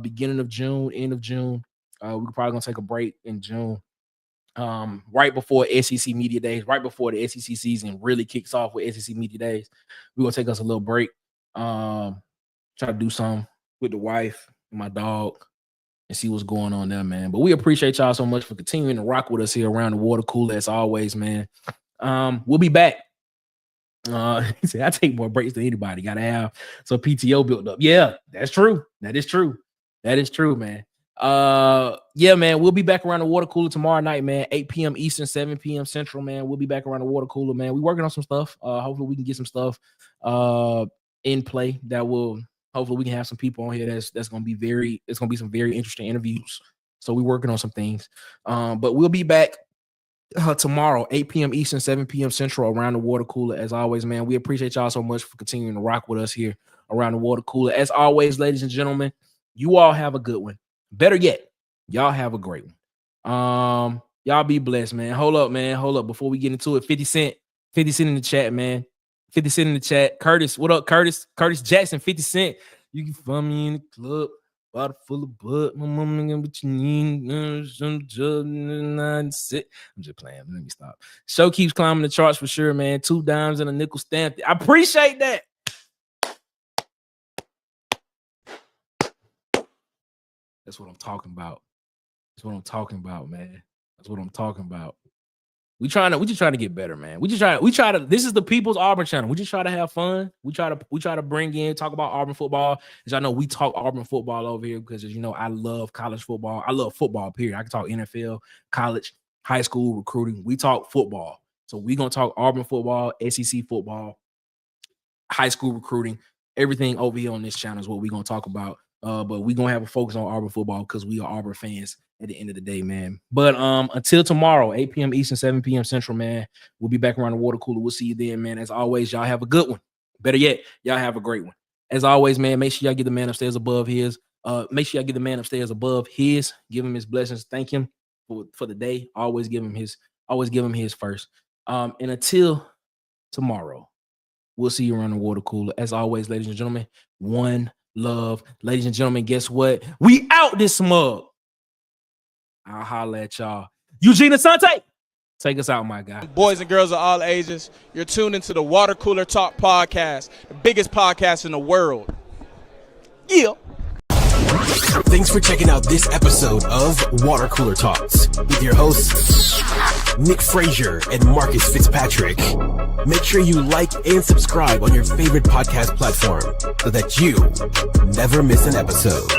beginning of June, end of June. We're probably gonna take a break in June. Right before SEC media days, right before the SEC season really kicks off with SEC media days, we're gonna take us a little break. Try to do something with the wife and my dog and see what's going on there, man. But we appreciate y'all so much for continuing to rock with us here around the water cooler as always, man. We'll be back. He said I take more breaks than anybody. Gotta have some PTO built up. Yeah, that's true. That is true, man. Yeah, man, we'll be back around the water cooler tomorrow night, man. 8 p.m. Eastern, 7 p.m. Central, man. We'll be back around the water cooler, man. We're working on some stuff. Hopefully we can get some stuff in play that will hopefully we can have some people on here that's gonna be some very interesting interviews. So we're working on some things. But we'll be back tomorrow, 8 p.m. Eastern, 7 p.m. Central, around the water cooler. As always, man, we appreciate y'all so much for continuing to rock with us here around the water cooler. As always, ladies and gentlemen, you all have a good one. Better yet, y'all have a great one. Y'all be blessed, man. Hold up. Before we get into it, 50 Cent in the chat, man. 50 Cent in the chat. Curtis, what up, Curtis? Curtis Jackson, 50 Cent. You can find me in the club, bottle full of blood. My mama got what you need. I'm just playing. Let me stop. Show keeps climbing the charts for sure, man. 2 dimes and a nickel stamp. I appreciate that. That's what I'm talking about. That's what I'm talking about, man. That's what I'm talking about. We just trying to get better, man. We try to. This is the People's Auburn channel. We just try to have fun. We try to bring in, talk about Auburn football. As y'all know, we talk Auburn football over here because, as you know, I love college football. I love football, period. I can talk NFL, college, high school, recruiting. We talk football. So we're gonna talk Auburn football, SEC football, high school recruiting, everything over here on this channel is what we're gonna talk about. But we're gonna have a focus on Auburn football because we are Auburn fans at the end of the day, man. But until tomorrow, 8 p.m. Eastern, 7 p.m. Central, man. We'll be back around the water cooler. We'll see you then, man. As always, y'all have a good one. Better yet, y'all have a great one. As always, man, make sure y'all give the man upstairs above his. Make sure y'all give the man upstairs above his. Give him his blessings. Thank him for the day. Always give him his first. And until tomorrow, we'll see you around the water cooler. As always, ladies and gentlemen, one love. Ladies and gentlemen, guess what? We out this mug. I'll holler at y'all. Eugene Asante, take us out, my guy. Boys and girls of all ages, you're tuned into the Water Cooler Talk podcast, the biggest podcast in the world. Yeah. Thanks for checking out this episode of Water Cooler Talks with your hosts, Nick Frazier and Marcus Fitzpatrick. Make sure you like and subscribe on your favorite podcast platform so that you never miss an episode.